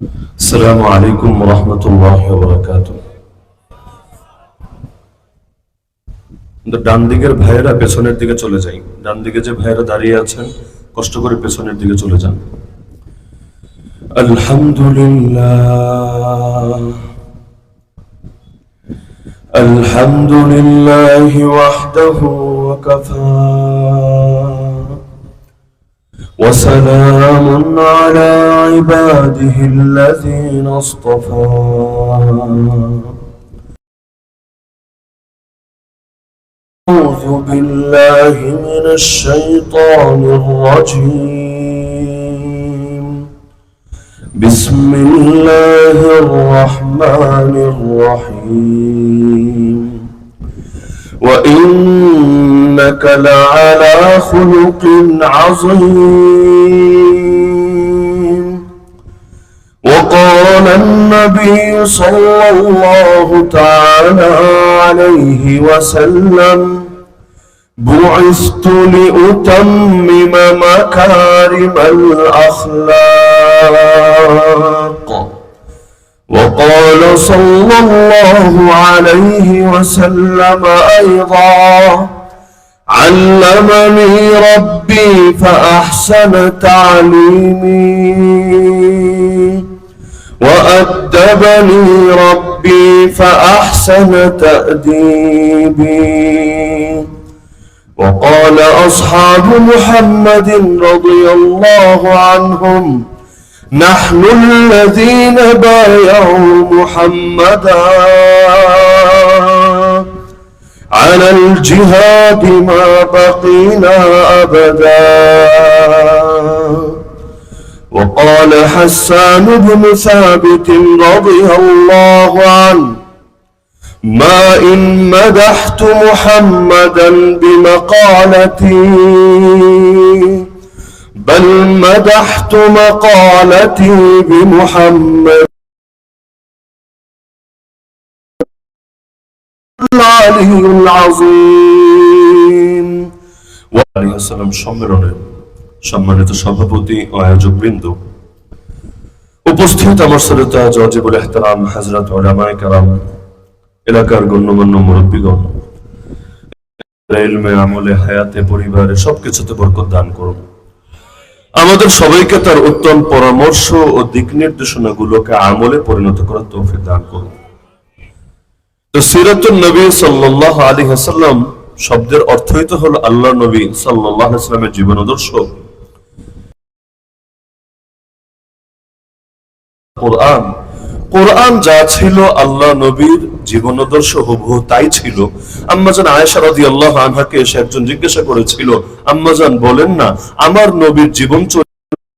আসসালামু আলাইকুম ওয়া রাহমাতুল্লাহি ওয়া বারাকাতুহু। ডান দিকের ভাইয়েরা পেছনের দিকে চলে যাই। ডান দিকে যে ভাইয়েরা দাঁড়িয়ে আছেন কষ্ট করে পেছনের দিকে চলে যান। আলহামদুলিল্লাহ আলহামদুলিল্লাহি ওয়াহদাহু ওয়া কাফা وسلام على عباده الذين اصطفى أعوذ بالله من الشيطان الرجيم بسم الله الرحمن الرحيم وإنك لعلى خلق عظيم وقال النبي صلى الله تعالى عليه وسلم بعثت لأتمم مكارم الأخلاق وقال صلى الله عليه وسلم أيضا علمني ربي فأحسن تعليمي وأدبني ربي فأحسن تأديبي وقال أصحاب محمد رضي الله عنهم نحن الذين بايعوا محمدا على الجهاد ما بقينا أبدا وقال حسان بن ثابت رضي الله عنه ما إن مدحت محمدا بمقالتي بل مدحت مقالتي بمحمد العلي العظيم وعليه السلام সম্মেলনের সম্মানিত সভাপতি ও আয়োজক বৃন্দ, উপস্থিত আমার শ্রোতা ওয়াজিবুল ইহতিরাম হযরত উলামায়ে কেরাম, এলাকার গণ্যমান্য মুরব্বিগণ, ইলমে আমলে হায়াতে পরিবারে সবকিছুতে বরকত দান করুন। আমাদের সবাইকে তার উত্তম পরামর্শ ও দিক নির্দেশনা গুলোকে আমলে পরিণত করার তৌফিক দান করুন। তো সিরাতুন নবী সাল্লাল্লাহু আলাইহি ওয়াসাল্লাম শব্দের অর্থই তো হলো আল্লাহর নবী সাল্লাল্লাহু আলাইহি ওয়াসাল্লামের জীবনাদর্শ। কোরআন যা ছিল আল্লাহ নবীর জীবনাদর্শ হুবহু তাই ছিল। আম্মাজান আয়েশা রাদিয়াল্লাহু আনহাকে এসে একজন জিজ্ঞাসা করেছিল, আম্মাজান বলেন না আমার নবীর জীবন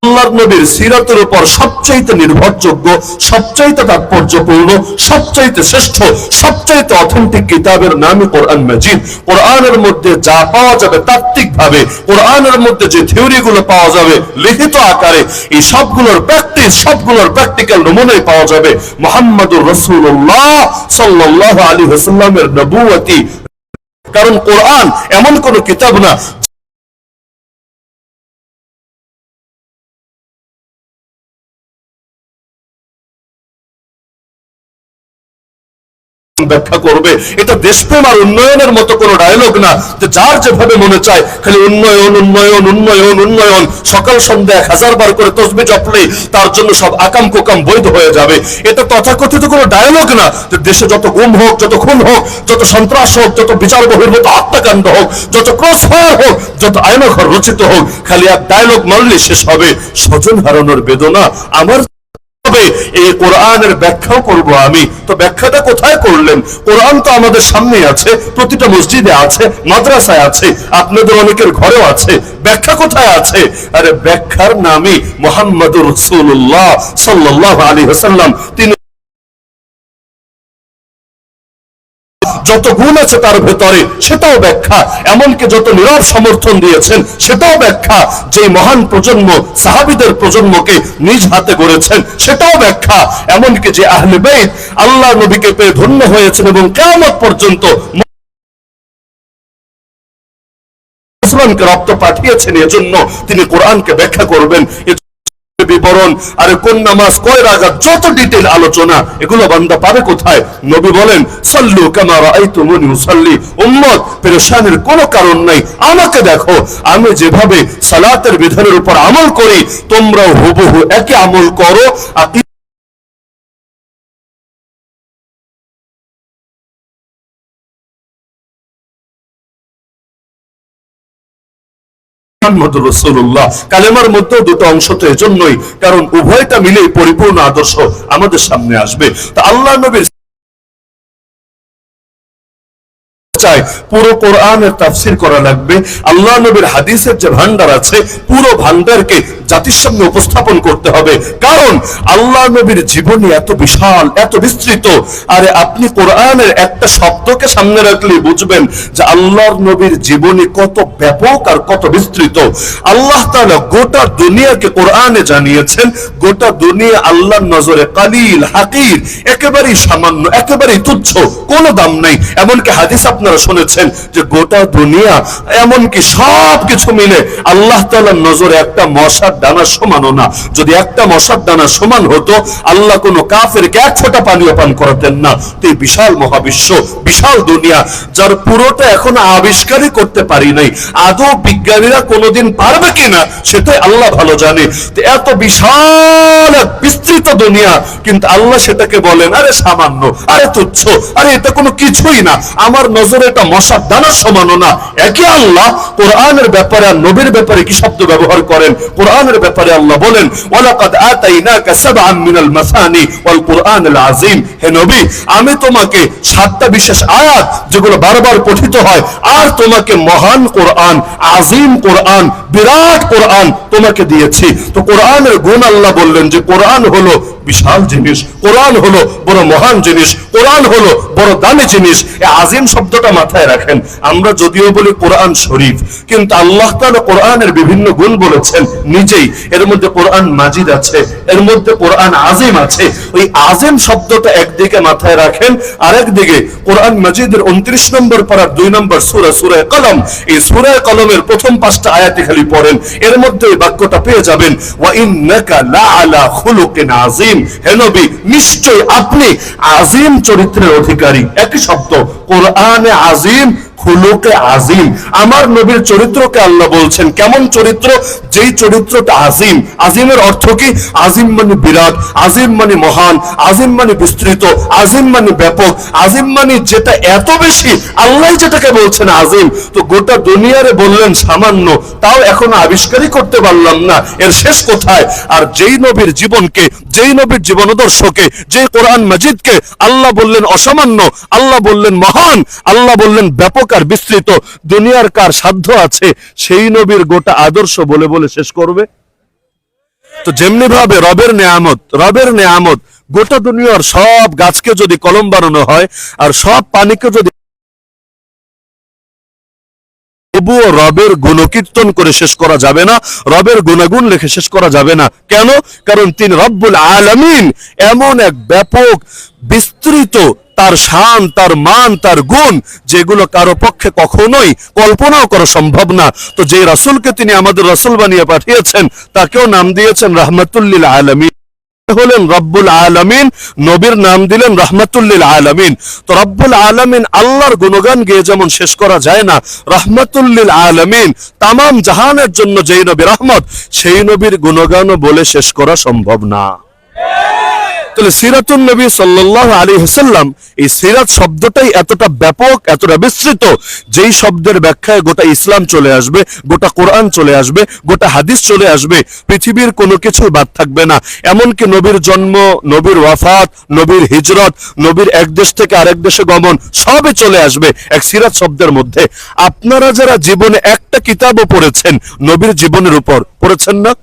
আল্লাহর নবীর সিরাতের উপর সবচাইতে নির্ভরযোগ্য, সবচাইতে তাৎপর্যপূর্ণ, সবচাইতে শ্রেষ্ঠ, সবচাইতে অথেন্টিক কিতাবের নামই কোরআন মাজিদ। কোরআনের মধ্যে যা পাওয়া যাবে তাত্ত্বিক ভাবে, কোরআনের মধ্যে যে থিওরি গুলো পাওয়া যাবে লিখিত আকারে, এই সবগুলোর প্র্যাকটিস, সবগুলোর প্র্যাকটিক্যাল নমুনাই পাওয়া যাবে মুহাম্মদুর রাসূলুল্লাহ সাল্লাল্লাহু আলাইহি ওয়াসাল্লামের নবুয়তি। কারণ কোরআন এমন কোন কিতাব না ব্যাখ্যা করবে। এটা দেশপ্রেম আর উন্নয়নের মতো কোন ডায়লগ না যে যার যেভাবে মনে চায় খালি উন্নয়ন উন্নয়ন উন্নয়ন উন্নয়ন, সকাল সন্ধ্যা 1000 বার করে তসবিহ জপলেই তার জন্য সব আকাম কুকাম বৈধ হয়ে যাবে। এটা তথাকথিত কোনো ডায়লগ না যে দেশে যত গুম হোক, যত খুন হোক, যত সন্ত্রাস হোক, যত বিচার বহির্ভূত হত্যাকাণ্ড হোক, যত ক্রসফায়ার হোক, যত আয়নাঘর রচিত হোক, খালি এক ডায়লগ মারলে শেষ হবে স্বজন হারানোর বেদনা আমার। এই কোরআনের ব্যাখ্যাও করব আমি। তো ব্যাখ্যাটা কোথায় করলেন? কোরআন তো আমাদের সামনে আছে, প্রতিটা মসজিদে আছে, মাদ্রাসায় আছে, আপনাদের অনেকের ঘরেও আছে। ব্যাখ্যা কোথায় আছে? আরে ব্যাখ্যার নামই মুহাম্মদুর রাসূলুল্লাহ সাল্লাল্লাহু আলাইহি ওয়াসাল্লাম। তিনি যত গুণ আছে তার ভেতরে সেটাও ব্যাখ্যা, এমনকি যত নীরব সমর্থন দিয়েছেন সেটাও ব্যাখ্যা। যে মহান প্রজন্ম সাহাবীদের প্রজন্মকে নিজ হাতে গড়েছেন সেটাও ব্যাখ্যা। এমনকি যে আহলে বাইত আল্লাহ নবীকে পেয়ে ধন্য হয়েছেন এবং কিয়ামত পর্যন্ত মুসলমানকে রক্ত পাঠিয়েছেন, এজন্য তিনি কোরআনকে ব্যাখ্যা করবেন। বিবরণ, আরে কোন নামাজ কয় রাকাত, যত ডিটেইল আলোচনা, এগুলো বান্দা পাবে কোথায়? নবী বলেন সাল্লু কামা রাআইতুমুনি উসাল্লি। উম্মত পেরেশানির কোনো কারণ নাই, আমাকে দেখো আমি যেভাবে সালাতের বিধানের উপর আমল করি, তোমরাও হুবহু একই আমল করো। মুহাম্মদুর রাসূলুল্লাহ কালেমার মধ্যে দুটো অংশ তো এজন্যই, কারণ উভয়টা মিলেই পরিপূর্ণ আদর্শ আমাদের সামনে আসবে। তা আল্লাহ নবীর চাই পুরো কোরআনের তাফসীর করা লাগবে, আল্লাহ নবীর হাদিসের যে ভান্ডার আছে পুরো ভান্ডারকে জাতির সামনে উপস্থাপন করতে হবে। কারণ আল্লাহ নবীর জীবনী এত বিশাল, এত বিস্তৃত। আরে আপনি কোরআনের একটা শব্দকে সামনে রাখলে বুঝবেন যে আল্লাহর নবীর জীবনী কত ব্যাপক আর কত বিস্তৃত। আল্লাহ তাআলা গোটা দুনিয়াকে কোরআনে জানিয়েছেন, গোটা দুনিয়া আল্লাহর নজরে কালিল, হাকির, একেবারেই সামান্য, একেবারেই তুচ্ছ, কোনো দাম নাই। এমনকি হাদিস আপনারা শুনেছেন যে গোটা দুনিয়া, এমনকি সব কিছু মিলে আল্লাহ তাআলার নজরে একটা মশার দানা সমানও না। যদি একটা মশার দানা সমান হতো, আল্লাহ কোনো কাফেরকে এক ফোঁটা পানিও পান করাতেন না। তো এই বিশাল মহাবিশ্ব, বিশাল দুনিয়া, যার পুরোটা এখনো আবিষ্কারই করতে পারি নাই, আদৌ বিজ্ঞানীরা কোনোদিন পারবে কিনা সেটাই আল্লাহ ভালো জানে। তো এত বিশাল এক বিস্তৃত দুনিয়া, কিন্তু আল্লাহ সেটাকে বলেন আরে সামান্য, আরে তুচ্ছ, আরে এটা কোনো কিছুই না, আমার নজরে এটা মশার দানার সমানও না। একই আল্লাহ কোরআনের ব্যাপারে আর নবীর ব্যাপারে কি শব্দ ব্যবহার করেন? কোরআনের ব্যাপারে আল্লাহ বলেন ওয়ালাকাদ আতাইনাকা সাবআন মিনাল মাসানি ওয়াল কুরআনিল আযীম। হে নবী, আমি তোমাকে 7টা বিশেষ আয়াত যেগুলো বারবার পঠিত হয়, আর তোমাকে মহান কোরআন, আযীম কোরআন, বিরাট কোরআন তোমাকে দিয়েছি। তো কোরআনের গুণ আল্লাহ বললেন যে কোরআন হলো বিশাল জিনিস, কোরআন হলো বড় মহান জিনিস, কোরআন হলো বড় দামি জিনিস। এই আযীম শব্দটা মাথায় রাখেন। আমরা যদিও বলি কোরআন শরীফ, কিন্তু আল্লাহ তাআলা কোরআনের বিভিন্ন গুণ বলেছেন নিজেই। এর মধ্যে কোরআন মাজিদ আছে, এর মধ্যে কোরআন আযীম আছে। ওই আযীম শব্দটা একদিকে মাথায় রাখেন, আরেকদিকে কোরআন মাজিদের 29 নম্বর পারার 2 নম্বর সূরা, সূরা কলম, এই সূরা কলমের প্রথম 5টা আয়াতে খালি পড়েন, এর মধ্যে এই বাক্যটা পেয়ে যাবেন ওয়া ইন্নাকা লাআলা খুলুকিন আযীম। হে নবী, নিশ্চয়ই আপনি আযীম চরিত্রের অধিকারী। একই শব্দ, কোরআনে আযীম, খুলুকে আযীম। আমার নবীর চরিত্রকে আল্লাহ বলছেন কেমন চরিত্র? যেই চরিত্রটা আযীম। আযীমের অর্থ কি? আযীম মানে বিরাট, আযীম মানে মহান, আযীম মানে বিস্তৃত, আযীম মানে ব্যাপক, আযীম মানে যেটা এত বেশি, আল্লাহ যেটাকে বলছেন আযীম। তো গোটা দুনিয়ারে বললেন সামান্য, তাও এখনো আবিষ্কারই করতে পারলাম না এর শেষ কোথায়। আর যেই নবীর জীবনকে, যেই নবীর জীবনাদর্শকে, যে কোরআন মাজিদকে আল্লাহ বললেন অসামান্য, আল্লাহ বললেন মহান, আল্লাহ বললেন ব্যাপক আর বিস্তৃত, দুনিয়ার কার সাধ্য আছে সেই নবীর গোটা আদর্শ বলে বলে শেষ করবে? তো যেমনি ভাবে রবের নেয়ামত গোটা দুনিয়ার সব গাছকে যদি কলম বানানো হয়, আর সব পানিকে যদি, তবুও রবের গুণকীর্তন করে শেষ করা যাবে না, রবের গুণাগুণ লিখে শেষ করা যাবে না। কেন? কারণ তিনি রব্বুল আলামিন, এমন এক ব্যাপক বিস্তৃত তার শান, তার মান, তার গুণ, যেগুলো কারো পক্ষে কখনোই কল্পনাও করা সম্ভব না। তো যে রাসূলকে তিনি আমাদের রাসূল বানিয়ে পাঠিয়েছেন, তাকেও নাম দিয়েছেন রাহমাতুল লিল আলামিন, হলেন রব্বুল আলামিন। নবীর নাম দিলেন রাহমাতুল লিল আলামিন। তো রব্বুল আলামিন আল্লাহর গুণগান গেয়ে যেমন শেষ করা যায় না, রাহমাতুল লিল আলামিন তামাম জাহানের জন্য যেই নবী রহমত, সেই নবীর গুণগানও বলে শেষ করা সম্ভব না। তাহলে সিরাতুন নবী সাল্লাল্লাহু আলাইহি ওয়াসাল্লাম, এই সিরাত শব্দটাই এতটা ব্যাপক, এতটা বিস্তৃত, যেই শব্দের ব্যাখ্যায় গোটা ইসলাম চলে আসবে, গোটা কোরআন চলে আসবে, গোটা হাদিস চলে আসবে, পৃথিবীর কোনো কিছু বাদ থাকবে না। এমনকি নবীর জন্ম, নবীর ওয়াফাত, নবীর হিজরত, নবীর এক দেশ থেকে আরেক দেশে গমন, সবই চলে আসবে এক সিরাত শব্দের মধ্যে। আপনারা যারা জীবনে একটা কিতাবও পড়েছেন নবীর জীবনের উপর, পড়েছেন না?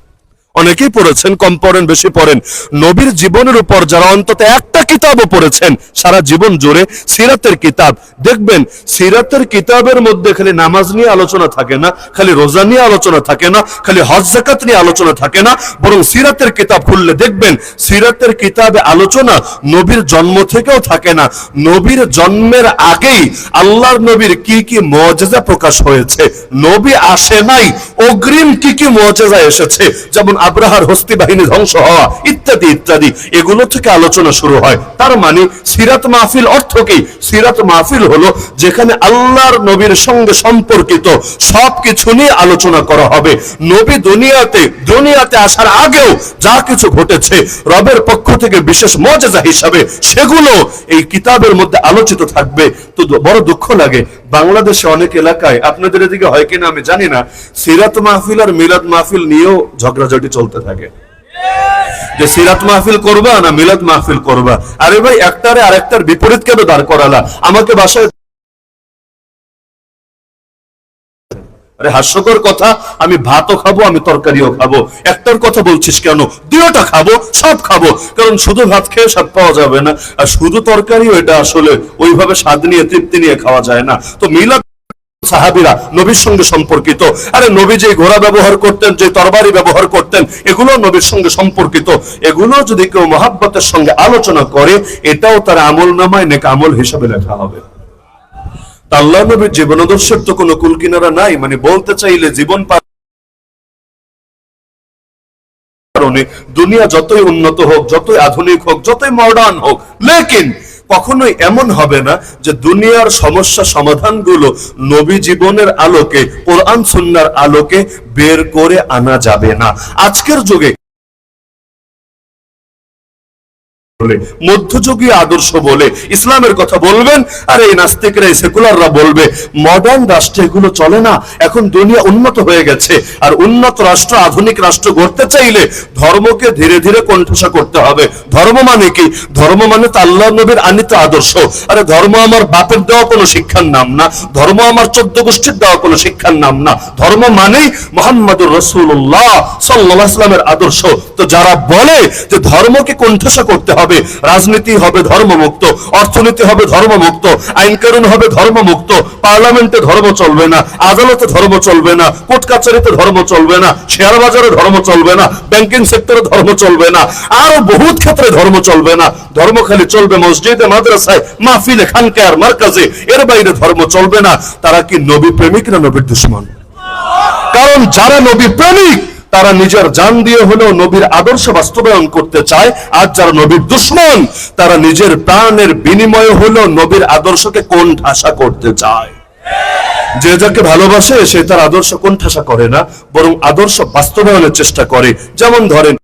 অনেকেই পড়েছেন, কম পড়েন বেশি পড়েন। নবীর জীবনের উপর যারা অন্তত একটা কিতাবও পড়েছেন সারা জীবন জুড়ে, সিরাতের কিতাব, দেখবেন সিরাতের কিতাবের মধ্যে খালি নামাজ নিয়ে আলোচনা থাকে না, খালি রোজা নিয়ে আলোচনা থাকে না, খালি হজ যাকাত নিয়ে আলোচনা থাকে না, বরং সিরাতের কিতাব খুললে দেখবেন সিরাতের কিতাবে আলোচনা নবীর জন্ম থেকেও থাকে না। নবীর জন্মের আগেই আল্লাহর নবীর কি কি মুআজিজা প্রকাশ হয়েছে, নবী আসে নাই অগ্রিম কি কি মুআজিজা এসেছে। যেমন আব্রাহার হস্তি বাহিনী ধ্বংস হওয়া ইত্যাদি ইত্যাদি, এগুলো থেকে আলোচনা শুরু হয়। তার মানে সিরাত মাহফিল অর্থ কি? সিরাত মাহফিল হলো যেখানে আল্লাহর নবীর সঙ্গে সম্পর্কিত সবকিছু নিয়ে আলোচনা করা হবে। নবী দুনিয়াতে আসার আগেও যা কিছু ঘটেছে রবের পক্ষ থেকে বিশেষ মুজিজা হিসাবে, সেগুলো এই কিতাবের মধ্যে আলোচিত থাকবে। তো বড় দুঃখ লাগে, বাংলাদেশে অনেক এলাকায়, আপনাদের এদিকে হয় কিনা আমি জানি না, সিরাত মাহফিল আর মিলাদ মাহফিল নিয়েও ঝগড়াঝাটি চলতে থাকে, যে সিরাত মাহফিল করবা না মিলাদ মাহফিল করবা। আরে ভাই, একটারে আরেকটার বিপরীত কেন দাঁড় করালা? আমাকে বাসায়, আরে হাস্যকর কথা, আমি ভাতও খাবো, আমি তরকারিও খাবো, একটার কথা বলছিস কেন? দুটোটা খাবো, সব খাবো, কারণ শুধু ভাত খেয়ে স্বাদ পাওয়া যাবে না, আর শুধু তরকারিও এটা আসলে ওইভাবে স্বাদ নিয়ে তৃপ্তি নিয়ে খাওয়া যায় না। তো মিলাদ সাহাবীরা নবীর সঙ্গে সম্পর্কিত। আরে নবী যে ঘোড়া ব্যবহার করতেন, যে তরবারি ব্যবহার করতেন, এগুলো নবীর সঙ্গে সম্পর্কিত। এগুলো যদি কেউ মহাব্বতের সঙ্গে আলোচনা করে, এটাও তার আমল নামায় নেক আমল হিসাবে লেখা হবে। আল্লাহ নবীর জীবনাদর্শের তো কোনো কুলকিনারা নাই, মানে বলতে চাইলে জীবন কারণে দুনিয়া যতই উন্নত হোক, যতই আধুনিক হোক, যতই মডার্ন হোক, লেকিন কখনোই এমন হবে না যে দুনিয়ার সমস্যা সমাধানগুলো নবী জীবনের আলোকে, কোরআন সুন্নাহর আলোকে বের করে আনা যাবে না। আজকের যুগে মধ্যযুগীয় আদর্শ বলে ইসলামের কথা বলবেন, আর এই নাস্তিকরা, এই সেকুলাররা বলবে মডার্ন রাষ্ট্রে এগুলো চলে না, এখন দুনিয়া উন্নত হয়ে গেছে, আর উন্নত রাষ্ট্র, আধুনিক রাষ্ট্র গড়তে চাইলে ধর্মকে ধীরে ধীরে কণ্ঠসা করতে হবে। ধর্ম মানে কি? ধর্ম মানে তো আল্লাহ নবীর আনিত আদর্শ। আরে ধর্ম আমার বাপের দেওয়া কোনো শিক্ষার নাম না, ধর্ম আমার 14 গোষ্ঠীর দেওয়া কোনো শিক্ষার নাম না, ধর্ম মানেই মুহাম্মদুর রাসূলুল্লাহ সাল্লাল্লাহু আলাইহি ওয়াসাল্লামের আদর্শ। তো যারা বলে যে ধর্মকে কণ্ঠসা করতে হবে, রাজনীতি হবে ধর্মমুক্ত, অর্থনীতি হবে ধর্মমুক্ত, আইন কানুন হবে ধর্মমুক্ত, পার্লামেন্টে ধর্ম চলবে না, আদালতে ধর্ম চলবে না, কোর্ট কাছারিতে ধর্ম চলবে না, শেয়ার বাজারে ধর্ম চলবে না, ব্যাংকিং সেক্টরে ধর্ম চলবে না, আরো বহুত ক্ষেত্রে ধর্ম চলবে না, ধর্ম খালি চলবে মসজিদে, মাদ্রাসায়, মাহফিলে, খানকায় আর মারকাজে, এর বাইরে ধর্ম চলবে না। তারা কি নবী প্রেমিক না নবীর দুশমন? কারণ যারা নবী প্রেমিক তারা নিজের জান দিয়ে হলেও নবীর আদর্শ বাস্তবায়ন করতে চায়, আর যারা নবীর দুশমন তারা নিজের প্রাণের বিনিময়ে হলেও নবীর আদর্শকে কোণঠাসা করতে চায়। যে যাকে ভালোবাসে সে তার আদর্শ কোণঠাসা করে না, বরং আদর্শ বাস্তবায়নের চেষ্টা করে। যেমন ধরেন,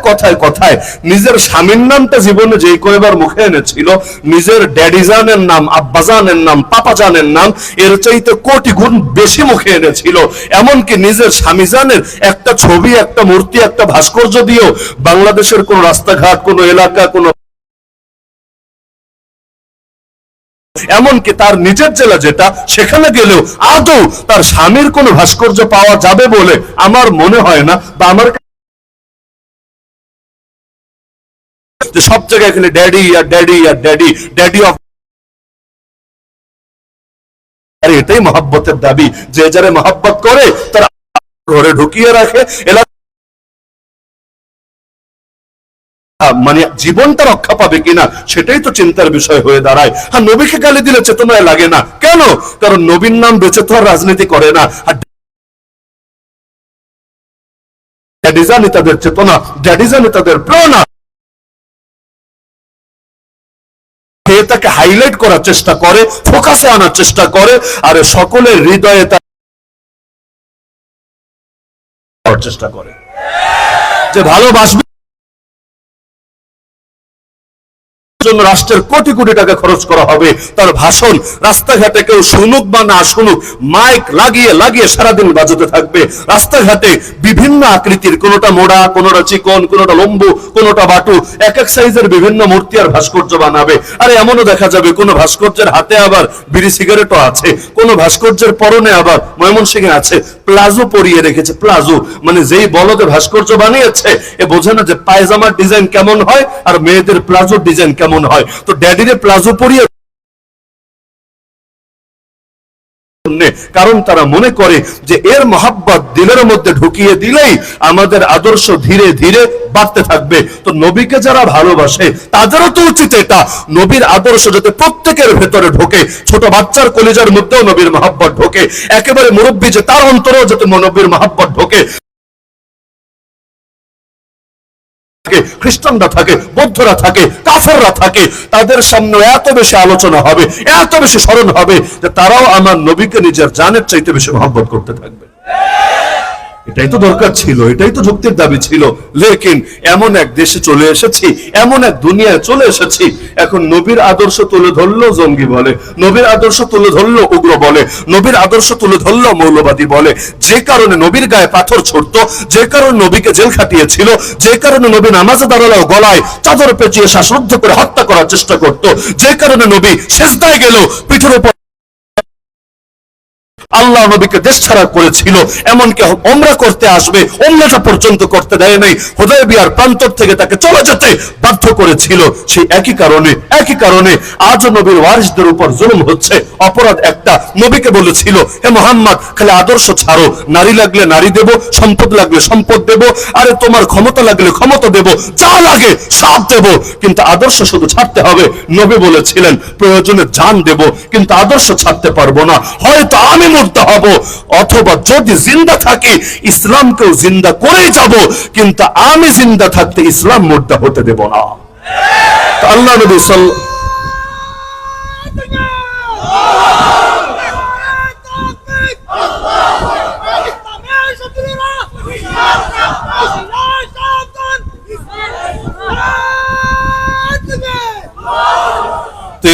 কথায় কথায় নিজের স্বামীর নামটা জীবনে যে কয়েকবার মুখে এনেছিল, নিজের ড্যাডিজানের নাম, আব্বাজানের নাম, পাপাজানের নাম এর চাইতে কোটি গুণ বেশি মুখে এনেছিল। এমনকি নিজের স্বামীজানের একটা ছবি, একটা মূর্তি, একটা ভাস্কর্য দিয়েও বাংলাদেশের কোন রাস্তাঘাট, কোন এলাকা, কোন এমনকি তার নিজের জেলা যেটা, সেখানে গেলেও আদৌ তার স্বামীর কোন ভাস্কর্য পাওয়া যাবে বলে আমার মনে হয় না। বা আমার সব জায়গায় এখানে ড্যাডি আর ড্যাডি আর ড্যাডি, ড্যাডি অফ, আরে এটাই মহব্বতের দাবি। যে যারা মহব্বত করে তারা ঘরে ঢুকিয়ে রাখে, মানে জীবনটা রক্ষা পাবে কিনা সেটাই তো চিন্তার বিষয় হয়ে দাঁড়ায়। হ্যাঁ, নবীকে গালি দিলে চেতনায় লাগে না কেন? কারণ নবীর নাম বেঁচে তো আর রাজনীতি করে না। ড্যাডিজানি তাদের চেতনা, ড্যাডিজানি তাদের প্রেরণা, তাকে হাইলাইট করার চেষ্টা করে, ফোকাসে আনার চেষ্টা করে, আর সকলের হৃদয়ে তার চেষ্টা করে যে ভালোবাসবে। জন্য রাষ্ট্রের কোটি কোটি টাকা খরচ করা হবে, তার ভাষণ রাস্তাঘাটে কেউ শুনুক বা না শুনুক, মাইক লাগিয়ে লাগিয়ে সারাদিন বাজাতে থাকবে। রাস্তাঘাটে বিভিন্ন আকৃতির, কোনোটা মোড়া, কোনোটা চিকন, কোনোটা লম্বু, কোনোটা বাটু, এক এক সাইজের বিভিন্ন মূর্তি আর ভাস্কর্য বানাবে। আর এমনও দেখা যাবে কোন ভাস্কর্যের হাতে আবার বিড়ি সিগারেটও আছে, কোন ভাস্কর্যের পরনে আবার ময়মনসিংহে আছে প্লাজো পরিয়ে রেখেছে। প্লাজো মানে যেই বলদে ভাস্কর্য বানিয়েছে এ বোঝে না যে পায়জামার ডিজাইন কেমন হয় আর মেয়েদের প্লাজোর ডিজাইন কেমন হয়। তো ড্যাডিরে প্লাজো পরিয়ে জন্য, কারণ তারা মনে করে যে এর মহাব্বত দিলের মধ্যে ঢুকিয়ে দিলেই আমাদের আদর্শ ধীরে ধীরে বাড়তে থাকবে। তো নবীকে যারা ভালোবাসে তাদেরও তো উচিত এটা, নবীর আদর্শ যাতে প্রত্যেকের ভেতরে ঢোকে, ছোট বাচ্চার কলিজার মধ্যেও নবীর মহাব্বত ঢোকে, একেবারে মুরব্বী যে তার অন্তরেও যাতে নবীর মহাব্বত ঢোকে। খ্রিস্টানরা থাকে, বৌদ্ধরা থাকে, কাফেররা থাকে, তাদের সামনে এত বেশি আলোচনা হবে, এত বেশি স্মরণ হবে যে তারাও আমার নবীকে নিজের জানের চাইতে বেশি মহব্বত করতে থাকবে। এটাই তো দরকার ছিল, এটাই তো যুক্তির দাবি ছিল। লেকিন এমন এক দেশে চলে এসেছি, এমন এক দুনিয়ায় চলে এসেছি, এখন নবীর আদর্শ তুলে ধরলো জঙ্গি বলে, নবীর আদর্শ তুলে ধরলো উগ্র বলে, নবীর আদর্শ তুলে ধরলো মৌলবাদী বলে। যে কারণে নবীর গায়ে পাথর ছুটতো, যে কারণে নবীকে জেল খাটিয়েছিল, যে কারণে নবী নামাজে দাঁড়ালেও গলায় চাদর পেঁচিয়ে শ্বাসরুদ্ধ করে হত্যা করার চেষ্টা করত, যে কারণে নবী সেজদায় গেল পিঠের উপর আল্লাহ নবীকে দেশ ছাড়া করেছিল, এমনকি ওমরা করতে আসবে ওমরাটা পর্যন্ত করতে দেয় নাই, হুদায়বিয়ার প্রান্তর থেকে তাকে চলে যেতে বাধ্য করেছিল। সেই একই কারণে আজও নবীর ওয়ারিসদের উপর জুলুম হচ্ছে। অপরাধ একটা, নবীকে বলেছিল হে মুহাম্মদ খালি আদর্শ ছাড়ো, নারী লাগলে নারী দেব, সম্পদ লাগলে সম্পদ দেব, আরে তোমার ক্ষমতা লাগলে ক্ষমতা দেব, যা লাগে সব দেব, কিন্তু আদর্শ শুধু ছাড়তে হবে। নবী বলেছিলেন প্রয়োজনে জান দেব, কিন্তু আদর্শ ছাড়তে পারবো না, হয়তো আমি মরতে হব, অথবা যদি জিন্দা থাকি ইসলামকেও জিন্দা করেই যাব, কিন্তু আমি জিন্দা থাকতে ইসলাম মুর্দা হতে দেব না। আল্লাহ নবী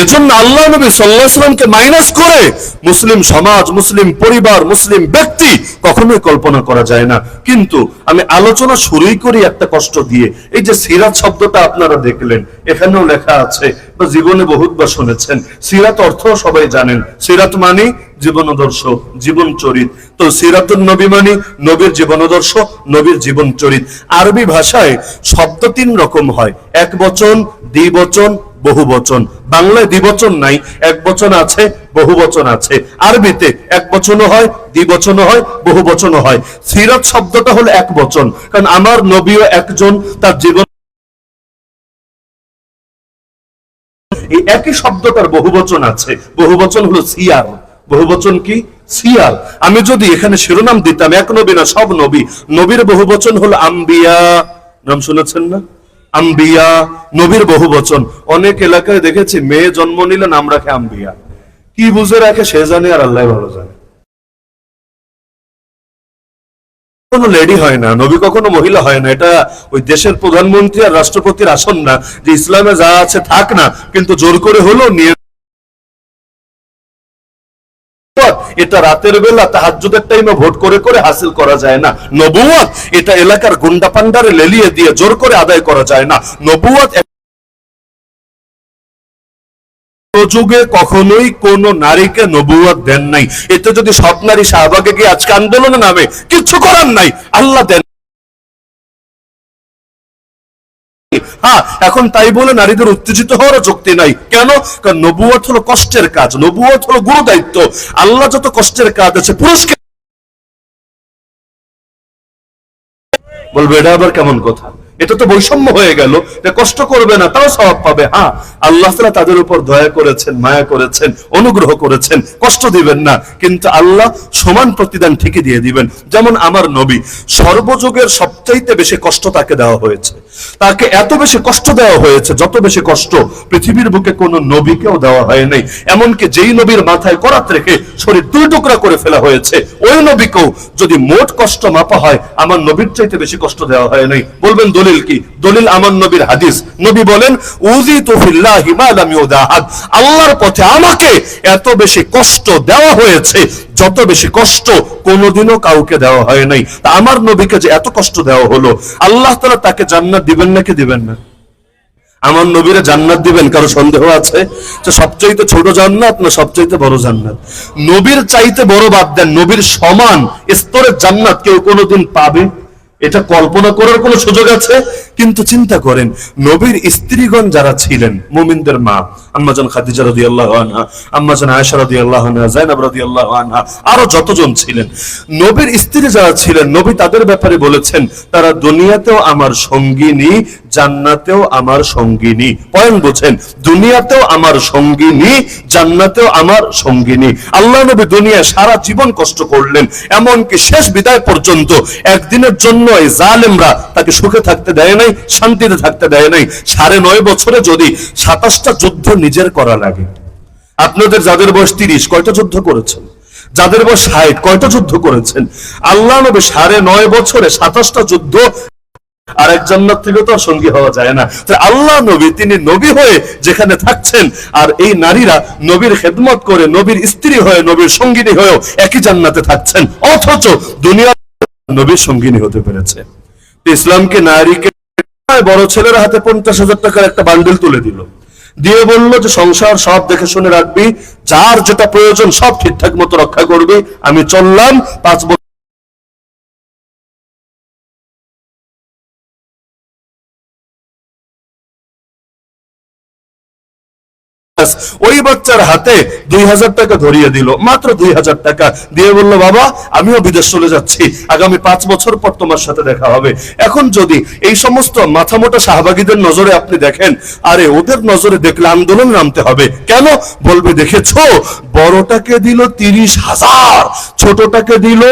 এজন্য আল্লাহ নবী সাল্লাল্লাহু আলাইহি ওয়াসাল্লামকে মাইনাস করে মুসলিম সমাজ, মুসলিম পরিবার, মুসলিম ব্যক্তি কখনোই কল্পনা করা যায় না। কিন্তু আমি আলোচনা শুরুই করি একটা কষ্ট দিয়ে। এই যে সিরাত শব্দটা আপনারা দেখলেন, এখানেও লেখা আছে বা জীবনে বহুতবার শুনেছেন, সিরাত অর্থ সবাই জানেন, সিরাত মানে জীবনাদর্শ, জীবন চরিত। তো সিরাতুন নবী মানে নবীর জীবনাদর্শ, নবীর জীবন চরিত। আরবি ভাষায় শব্দ তিন রকম হয়, এক বচন, দ্বিবচন, বহু বচন। বাংলায় দ্বিবচন নাই, এক বচন আছে, বহু বচন আছে। আরবিতে এক বচনও হয়, দ্বিবচনও হয়, বহু বচনও হয়। সিরাত শব্দটা হলো এক বচন, কারণ আমার নবীও একজন, তার জীবন এই একই শব্দটার বহু বচন আছে, বহু বচন হলো সিয়ার। বহু বচন কি? সিয়ার। আমি যদি এখানে শিরোনাম দিতাম এক নবী না সব নবী, নবীর বহু বচন হলো আম্বিয়া। নাম শুনেছেন না? আম্বিয়া নবীর বহু বচন। অনেক এলাকায় দেখেছি মেয়ে জন্ম নিলে নাম রাখে আম্বিয়া, কি বুঝে রাখে সে জানে আর আল্লাহ ভালো জানে। কোনো লেডি হয় না, নবী কখনো মহিলা হয় না। এটা ওই দেশের প্রধানমন্ত্রী আর রাষ্ট্রপতির আসন না যে ইসলামে যা আছে থাক না, কিন্তু জোর করে হলো নিয়ে। এটা রাতের বেলা তাহাজ্জুদের টাইমে ভোট করে করে হাসিল করা যায় না। নবুয়ত এটা এলাকার গুন্ডা পান্ডারে লেলিয়ে দিয়ে জোর করে আদায় করা যায় না। নবুয়ত যুগে কখনোই কোন নারীকে নবুয়ত দেন নাই। এতে যদি সব নারী শাহবাগে গিয়ে আজকে আন্দোলনে নামে, কিচ্ছু করার নাই, আল্লাহ দেন। হ্যাঁ, এখন তাই বলে নারীদের উত্তেজিত হওয়ার যুক্তি নাই। কেন? কারণ নবুয়ত হলো কষ্টের কাজ, নবুয়ত হলো গুরু দায়িত্ব। আল্লাহ যত কষ্টের কাজ আছে পুরুষকে বলবে, এটা আবার কেমন কথা? এটা তো বৈষম্য হয়ে গেল, কষ্ট করবে না তাও সওয়াব পাবে। হ্যাঁ, আল্লাহ তাআলা তাদের উপর দয়া করেছেন, মায়া করেছেন, অনুগ্রহ করেছেন, কষ্ট দিবেন না, কিন্তু আল্লাহ সমান প্রতিদান ঠিকই দিয়ে দিবেন। যেমন আমার নবী, সর্বযুগের সবচাইতে বেশি কষ্ট তাকে দেওয়া হয়েছে। তাকে এত বেশি কষ্ট দেওয়া হয়েছে যত বেশি কষ্ট পৃথিবীর বুকে কোন নবীকেও দেওয়া হয় নাই। এমনকি যেই নবীর মাথায় করাত রেখে শরীর দুই টুকরা করে ফেলা হয়েছে, ওই নবীকেও যদি মোট কষ্ট মাপা হয় আমার নবীর চাইতে বেশি কষ্ট দেওয়া হয় নাই। বলবেন দলিল কি? দলিল আমার নবীর হাদিস। নবী বলেন, উযিতু ফিল্লাহি মা লাম ইউদাহাদ, আল্লাহর পথে আমাকে এত বেশি কষ্ট দেওয়া হয়েছে যত বেশি কষ্ট কোনোদিনও কাউকে দেওয়া হয় নাই। তা আমার নবীকে যে এত কষ্ট দেওয়া হলো, আল্লাহ তাআলা তাকে জান্নাত দিবেন নাকি দিবেন না? আমার নবীরে জান্নাত দিবেন? কারো সন্দেহ আছে যে সবচাইতে ছোট জান্নাত না সবচাইতে বড় জান্নাত? নবীর চাইতে বড় বাদ দেন, নবীর সমান স্তরের জান্নাত কেউ কোনোদিন পাবে? এটা কল্পনা করার কোনো সুযোগ আছে? কিন্তু চিন্তা করেন, নবীর স্ত্রীগণ যারা ছিলেন, মুমিনদের মা, আম্মাজান খাদিজা রাদিয়াল্লাহু আনহা, আম্মাজান আয়েশা রাদিয়াল্লাহু আনহা, যায়েনব রাদিয়াল্লাহু আনহা, আরো যতজন ছিলেন, নবীর স্ত্রী যারা ছিলেন, নবী তাদের ব্যাপারে বলেছেন তারা দুনিয়াতেও আমার সঙ্গিনী, জান্নাতেও আমার সঙ্গিনী। পয়েন্ট বুঝেন, দুনিয়াতেও আমার সঙ্গিনী, জান্নাতেও আমার সঙ্গিনী। আল্লাহ নবী দুনিয়ায় সারা জীবন কষ্ট করলেন, এমনকি শেষ বিদায় পর্যন্ত একদিনের জন্য এই জালেমরা তাকে সুখে থাকতে দেয় নাই, শান্তিতে থাকতে দেয় নাই। 9.5 বছরে যদি 27টা যুদ্ধ নিজের করা লাগে, আপনাদের যাদের বয়স 30 কয়টা যুদ্ধ করেছেন? যাদের বয়স 60 কয়টা যুদ্ধ করেছেন? আল্লাহ নবী 9.5 বছরে 27টা যুদ্ধ, আর এক জান্নাত থেকে তো সঙ্গী হওয়া যায় না। আল্লাহ নবী, তিনি নবী হয়ে যেখানে থাকছেন, আর এই নারীরা নবীর খেদমত করে, নবীর স্ত্রী হয়ে, নবীর সঙ্গিনী হয়েও একই জান্নাতে থাকছেন, অথচ দুনিয়া নবীর সঙ্গিনী হতে পেরেছে। ইসলামকে নারীকে বড় ছেলের হাতে 50,000 টাকার একটা বান্ডেল তুলে দিল, দিয়ে বলল যে সংসার সব দেখে শুনে রাখবি, যার যেটা প্রয়োজন সব ঠিকঠাক মতো রক্ষা করবি, আমি চললাম 5 বছর। ওই বাচ্চার হাতে 2,000 টাকা ধরিয়ে দিল, মাত্র 2,000 টাকা দিয়ে বলল, বাবা আমিও বিদেশ চলে যাচ্ছি, আগামী 5 বছর পর তোমার সাথে দেখা হবে। এখন যদি এই সমস্ত মাথামোটা শাহবাগীদের নজরে আপনি দেখেন, আরে ওদের নজরে দেখলে আন্দোলন নামতে হবে। কেন? বলবে দেখেছো, বড়টাকে দিল 30,000, ছোটটাকে দিল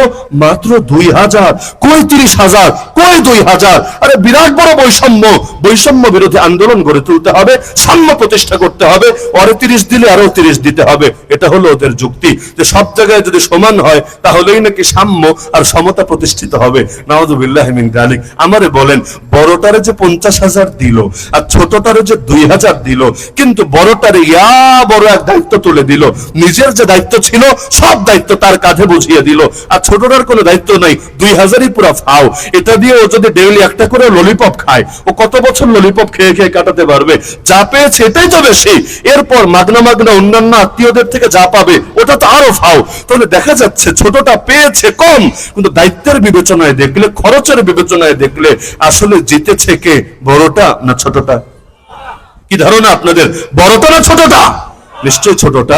মাত্র 2,000। কই 30,000, কই 2,000? আরে বিরাট বড় বৈষম্য, বৈষম্য বিরোধী আন্দোলন গড়ে তুলতে হবে, সাম্য প্রতিষ্ঠা করতে হবে, ওরে 30 দিলে আরো 30 দিতে হবে। এটা হলো ওদের যুক্তি, যে সব জায়গায় যদি সমান হয় তাহলেই নাকি সাম্য আর সমতা প্রতিষ্ঠিত হবে। নাউযুবিল্লাহি মিন যালিক। আমারে বলেন, বড়টারে যে 50,000 দিল আর ছোটটারে যে 2,000 দিল, কিন্তু বড়টারে ইয়া বড় এক দায়িত্ব তুলে দিল, নিজের যে দায়িত্ব ছিল সব দায়িত্ব তার কাঁধে বুঝিয়ে দিল, আর ছোটটার কোনো দায়িত্ব নাই, 2,000ই পুরো ফাও। এটা দিয়ে ও যদি ডেইলি একটা করে ললিপপ খায়, ও কত বছর ললিপপ খেয়ে খেয়ে কাটাতে পারবে? যা পেয়েছে এটাই তো বেশি, এরপর মাগনা মাগনা অন্যান্য আত্মীয়দের থেকে যা পাবে ওটা তো আরো ফাও। তাহলে দেখা যাচ্ছে ছোটটা পেয়েছে কম, কিন্তু দায়িত্বের বিবেচনায় দেখলে, খরচের বিবেচনায় দেখলে আসলে জিতেছে কে, বড়টা না ছোটটা? কি ধারণা আপনাদের, বড়টা না ছোটটা? নিশ্চয়ই ছোটটা।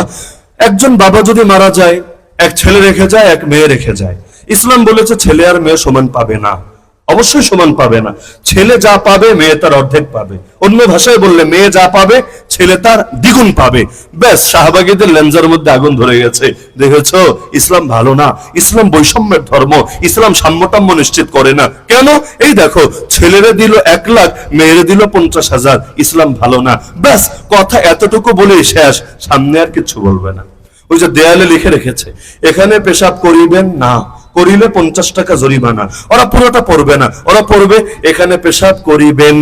একজন বাবা যদি মারা যায়, এক ছেলে রেখে যায়, এক মেয়ে রেখে যায়, ইসলাম বলেছে ছেলে আর মেয়ে সমান পাবে না, অবশ্যই সমান পাবে না। ছেলে যা পাবে মেয়ে তার অর্ধেক পাবে, অন্য ভাষায় বললে মেয়ে যা পাবে ছেলে তার দ্বিগুণ পাবে। ব্যাস, শাহবাগীদের লেঞ্জার মধ্যে আগুন ধরে গেছে। দেখেছো, ইসলাম ভালো না, ইসলাম বৈষম্যের ধর্ম, ইসলাম সাম্যটাম্য নিশ্চিত করে না। কেন? এই দেখো, ছেলেরে দিল 1 লাখ, মেয়েরে দিল 50,000, ইসলাম ভালো না। ব্যাস, কথা এতটুকু বলেই শেষ, সামনে আর কিছু বলবে না। ওই যে দেয়ালে লিখে রেখেছে, এখানে পেশাব করিবেন না, করিলে 50 টাকা জরিমানা। ওরা পুরোটা পড়বে না, ওরা পড়বে এখানে পেশাব করিবেন,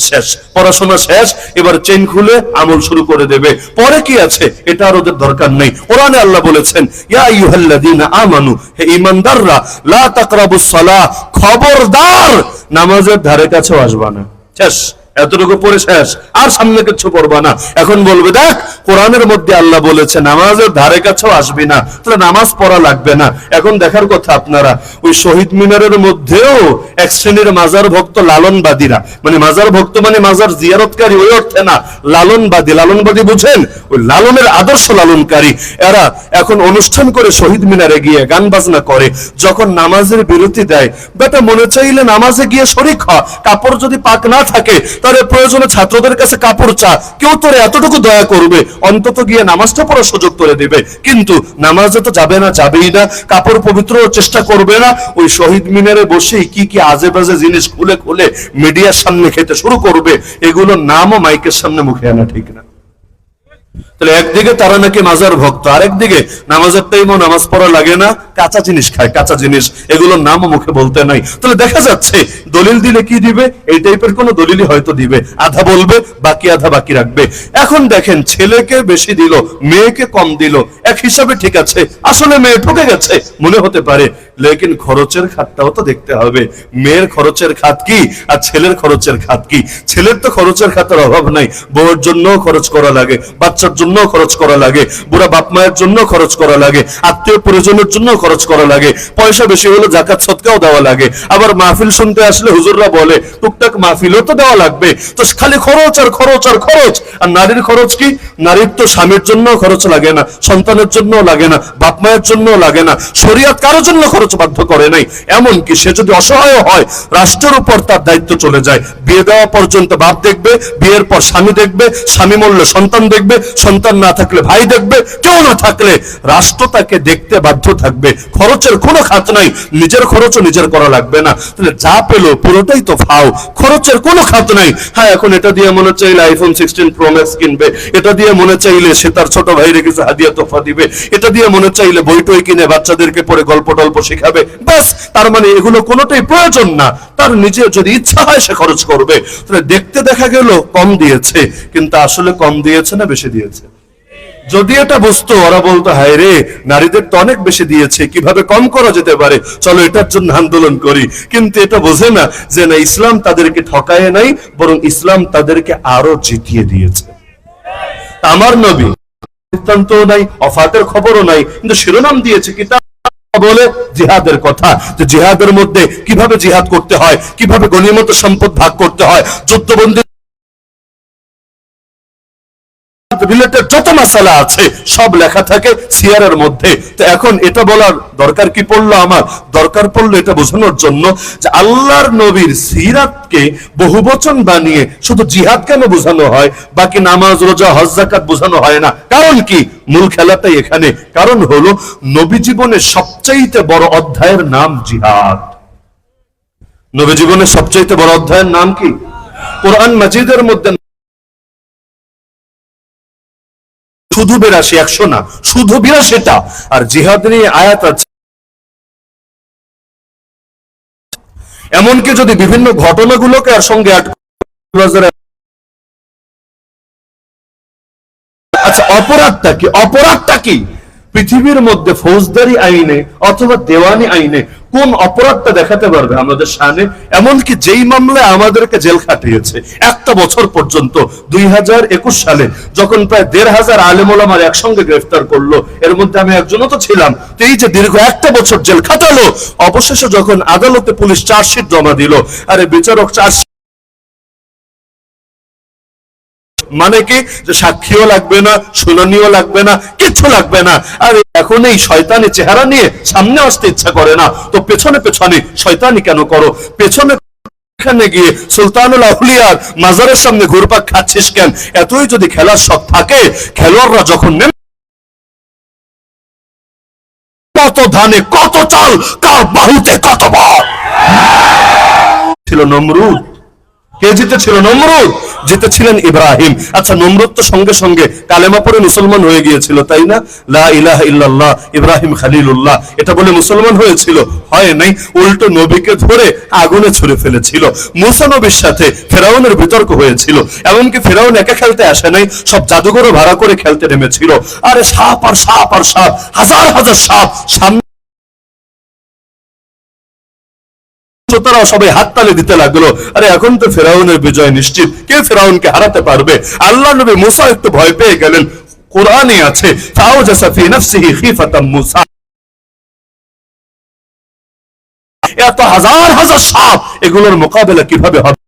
শেষ, পড়াশোনা শেষ। এবার চেইন খুলে আমল শুরু করে দেবে, পরে কি আছে এটা আর ওদের দরকার নেই। কোরআনে আল্লাহ বলেছেন, ইয়া আইয়ুহাল্লাযীনা আমানু, হে ঈমানদাররা, লা তাকরাবুস সালাহ, খবরদার নামাজের ধারে কাছেও আসবা না। শেষ, এতটুকু পড়ে শেষ, আর সামনে কিছু পড়বা না। এখন বলবে, দেখ কোরআনের মধ্যে আল্লাহ বলেছে নামাজের ধারে কাছেও আসবি না, তাহলে নামাজ পড়া লাগবে না। এখন দেখার কথা আপনারা, ওই শহীদ মিনারের মধ্যেও এক শ্রেণীর মাজার ভক্ত লালনবাদীরা, মানে মাজার ভক্ত মানে মাজার জিয়ারতকারী ওই অর্থে না, লালনবাদী। লালনবাদী বুঝেন? ওই লালনের আদর্শ লালনকারী। এরা এখন অনুষ্ঠান করে শহীদ মিনারে গিয়ে গান বাজনা করে, যখন নামাজের বিরতি দেয়, বেটা মনে চাইলে নামাজে গিয়ে শরীক হ, কাপড় যদি পাক না থাকে তাহলে প্রয়োজনে ছাত্রদের কাছে কাপড় চা, কেউ তোর এতটুকু দয়া করবে, অন্তত গিয়ে নামাজটা পড়ার সুযোগ করে দিবে। কিন্তু নামাজে তো যাবে না, যাবেই না, কাপড় পবিত্র চেষ্টা করবে না, ওই শহীদ মিনারে বসে কি কি আজে বাজে জিনিস খুলে খুলে মিডিয়ার সামনে খেতে শুরু করবে। এগুলোর নামও মাইকের সামনে মুখে আনা ঠিক না। তাহলে একদিকে তারা নাকি মাজার ভক্ত, আরেকদিকে নামাজের টাইমও নামাজ পড়া লাগে না, কাঁচা জিনিস খায়, কাঁচা জিনিস, এগুলোর নামও মুখে বলতে নাই। তাহলে দেখা যাচ্ছে দলিল দিলে কি দিবে, এই টাইপের কোন দলিলই হয়তো দিবে, আধা বলবে বাকি আধা বাকি রাখবে। এখন দেখেন, ছেলেকে বেশি দিল, মেয়েকে কম দিল, এক হিসাবে ঠিক আছে, আসলে মেয়ে ঠকে গেছে মনে হতে পারে, লেকিন খরচের খাতটাও তো দেখতে হবে। মেয়ের খরচের খাত কি আর ছেলের খরচের খাত কি? ছেলের তো খরচের খাতের অভাব নাই, বউয়ের জন্য খরচ করা লাগে, বাচ্চার জন্য খরচ করা লাগে, বুড়া বাপ মায়ের জন্য খরচ করা লাগে, আত্মীয় পরিজনের জন্য খরচ করা লাগে, পয়সা বেশি হলে যাকাত সদকাও দেওয়া লাগে, আবার মাহফিল শুনতে আসলে হুজুররা বলে টুকটাক মাহফিলও তো দেওয়া লাগবে। তো খালি খরচ আর খরচ আর খরচ। আর নারীর খরচ কি? নারীর তো স্বামীর জন্য খরচ লাগে না, সন্তানের জন্য লাগে না, বাপ মায়ের জন্য লাগে না, শরীয়ত কারোর জন্য খরচ বাধ্য করে নাই। এমনকি সে যদি অসহায় হয়, রাষ্ট্রের উপর তার দায়িত্ব চলে যায়। বিয়ে দেওয়া পর্যন্ত বাপ দেখবে, বিয়ের পর স্বামী দেখবে, স্বামী মরলে সন্তান দেখবে, সন্তান না থাকলে ভাই দেখবে, কেউ না থাকলে রাষ্ট্র তাকে দেখতে বাধ্য থাকবে। খরচের কোনো খাত নাই, নিজের খরচও নিজের করা লাগবে না। তাহলে যা পেলো পুরোটাই তো ফাও, খরচের কোনো খাত নাই। হ্যাঁ, এখন এটা দিয়ে মনে চাইলে আইফোন 16 প্রো ম্যাক্স কিনবে, এটা দিয়ে মনে চাইলে সে তার ছোট ভাইরে কিছু হাদিয়া তোফা দিবে, এটা দিয়ে মনে চাইলে বই টই কিনে বাচ্চাদেরকে পড়ে গল্প টল্প শেখাবে। বাস, তার মানে এগুলো কোনোটাই প্রয়োজন না। তার নিজের যদি ইচ্ছা হয় সে খরচ করবে। তাহলে দেখতে দেখা গেল কম দিয়েছে, কিন্তু আসলে কম দিয়েছে না বেশি দিয়েছে? যদি এটা বুঝতো, ওরা বলতো হায় রে, নারীদের তো অনেক বেশি দিয়েছে, কিভাবে কম করা যেতে পারে, চলো এটার জন্য আন্দোলন করি। কিন্তু এটা বোঝে না যে না, ইসলাম তাদেরকে ঠকায় নাই, বরং ইসলাম তাদেরকে আরো জিতিয়ে দিয়েছে। আমার নবী বৃত্তান্ত নাই, অফাতের খবরও নাই, কিন্তু শিরোনাম দিয়েছে কিতাব বলে জিহাদের কথা, যে জিহাদের মধ্যে কিভাবে জিহাদ করতে হয়, কিভাবে গনিমত সম্পদ ভাগ করতে হয়, যুদ্ধবন্দী রিলেটেড যত মাসালা আছে সব লেখা থাকে সিয়ারের মধ্যে। তো এখন এটা বলার দরকার কি পড়লো? আমার দরকার পড়লো এটা বোঝানোর জন্য যে আল্লাহর নবীর সিরাতকে বহুবচন বানিয়ে শুধু জিহাদ কেন বোঝানো হয়, বাকি নামাজ রোজা হজ যাকাত বোঝানো হয় না? কারণ কি? মূল খেলাটাই এখানে। কারণ হলো নবী জীবনের সবচাইতে বড় অধ্যায়ের নাম জিহাদ। নবী জীবনের সবচাইতে বড় অধ্যায়ের নাম কি? কোরআন মাজিদের মধ্যে শুধু 82, 100 না, শুধু 82টা। আর জিহাদ নিয়ে আয়াত আছে। এমনকি যদি বিভিন্ন ঘটনাগুলোকে আর সঙ্গে আচ্ছা, অপরাধটা কি? অপরাধটা কি? পৃথিবীর মধ্যে ফৌজদারি আইনে অথবা দেওয়ানি আইনে কোন অপরাধটা দেখাতে পারবে আমাদের সামনে? এমনকি যেই মামলায় আমাদেরকে জেল খাটিয়েছে 1 বছর পর্যন্ত, 2021 সালে যখন প্রায় 1,500 আলেম ওলামার একসঙ্গে গ্রেফতার করলো, এর মধ্যে আমি একজনও তো ছিলাম। তো এই যে দীর্ঘ 1 বছর জেল খাটালো, অবশেষে যখন আদালতে পুলিশ চার্জশিট জমা দিল, আরে বিচারক চার্জশিট মানে কি? যে সাক্ষীও লাগবে না, শুনানিও লাগবে না, কিচ্ছু লাগবে না। আর এখন এই শয়তানি চেহারা নিয়ে সামনে আসতে ইচ্ছা করে না, তো পেছনে পেছনে শয়তানি কেন করো? পেছনে এখানে গিয়ে সুলতানুল আউলিয়ার মাজারের সামনে ঘুরপাক খাচ্ছিস কেন? এতই যদি খেলার শখ থাকে, খেলোয়াড়রা যখন কত ধানে কত চাল, কার বাহুতে কত বল ছিল। নমরুদ কে জিতেছিল? নমরুদ জিতেছিলেন ইব্রাহিম। আচ্ছা, নমরুদ তো সঙ্গে সঙ্গে কালেমা পড়ে মুসলমান হয়ে গিয়েছিল, তাই না? লা ইলাহা ইল্লাল্লাহ ইব্রাহিম খলিলুল্লাহ এটা বলে মুসলমান হয়েছিল? হয় নাই, উল্টো নবীকে ধরে আগুনে ছুড়ে ফেলেছিল। মুসা নবীর সাথে ফেরাউনের বিতর্ক হয়েছিল, এমনকি ফেরাউন একা খেলতে আসে নাই, সব জাদুঘরও ভাড়া করে খেলতে নেমেছিল। আরে সাপ আর সাপ আর সাপ, হাজার হাজার সাপ সামনে, তারা সবাই হাততালি দিতে লাগলো। আরে এখন তো ফেরাউনের বিজয় নিশ্চিত, কে ফেরাউনকে হারাতে পারবে? আল্লাহ নবী মুসা একটু ভয় পেয়ে গেলেন। কোরআনে আছে ফাওজাসা ফি নাফসিহি খিফাতাম মুসা। এত হাজার হাজার সাপ, এগুলোর মোকাবেলা কিভাবে হবে?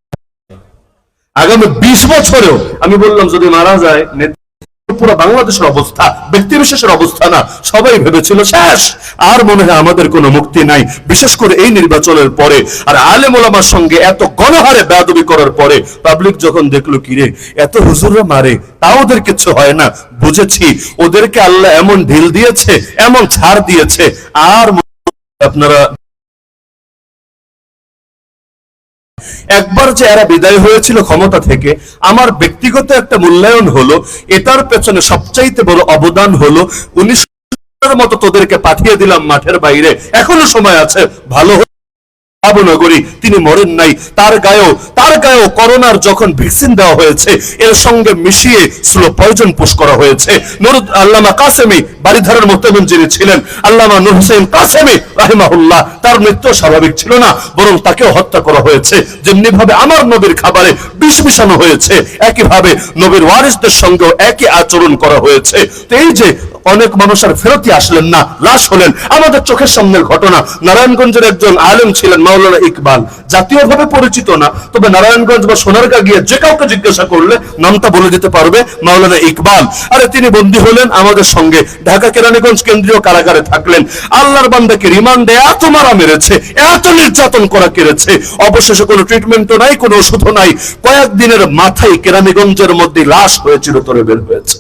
আগামী 20 বছরেও আমি বললাম যদি মারা যায়, পুরো বাংলাদেশের অবস্থা, ব্যক্তি বিশেষের অবস্থা না, সবাই ভেবেছিল শেষ, আর মনে হয় আমাদের কোনো মুক্তি নাই। বিশেষ করে এই নির্বাচনের পরে আর আলেম ওলামার সঙ্গে এত গণহারে বেয়াদবি করার পরে পাবলিক যখন দেখলো কিরে এত হুজুররা মারে তাও ওদের কিছু হয় না, বুঝেছি ওদেরকে আল্লাহ এমন ঢিল দিয়েছে, এমন ছাড় দিয়েছে। আর আপনারা একবার যে এরা বিদায় হয়েছিল ক্ষমতা থেকে, আমার ব্যক্তিগত একটা মূল্যায়ন হলো এটার পেছনে সবচাইতে বড় অবদান হলো 19 মতো তোদেরকে পাঠিয়ে দিলাম মাঠের বাইরে, এখনো সময় আছে, ভালো নগরী, তিনি মরেন নাই। তার গায়েও করোনার যখন ভ্যাকসিন দেওয়া হয়েছে এর সঙ্গে মিশিয়ে স্লো পয়জন পুশ করা হয়েছে। আল্লামা কাসেমি বাড়িধারার মোহতামিম যিনি ছিলেন, আল্লামা নূর হোসেন কাসেমি রাহিমাহুল্লাহ, তার মৃত্যু স্বাভাবিক ছিল না, বরং তাকেও হত্যা করা হয়েছে। যেমনি ভাবে আমার নবীর খাবারে বিষ মিশানো হয়েছে, একইভাবে নবীর ওয়ারিসদের সঙ্গেও একই আচরণ করা হয়েছে। তো এই যে অনেক মানুষ আর ফেরতই আসলেন না, লাশ হলেন, আমাদের চোখের সামনের ঘটনা। নারায়ণগঞ্জের একজন আলেম ছিলেন মাওলানা ইকবাল, জাতীয়ভাবে পরিচিত না, তবে নারায়ণগঞ্জ বা সোনারগাঁ গিয়ে যে কাউকে জিজ্ঞাসা করলে নামটা বলে দিতে পারবে, মাওলানা ইকবাল। আরে তিনি বন্দী হলেন আমাদের সঙ্গে, ঢাকা কেরানীগঞ্জ কেন্দ্রীয় কারাগারে থাকলেন। আল্লাহর বান্দাকে রিমান্ডে এত মারা মেরেছে, এত নির্যাতন করা কেড়েছে, অবশেষে কোনো ট্রিটমেন্টও নাই, কোনো ওষুধও নাই। কয়েকদিনের মাথায় কেরানীগঞ্জের মধ্যে লাশ হয়ে চিরতরে বের হয়েছে।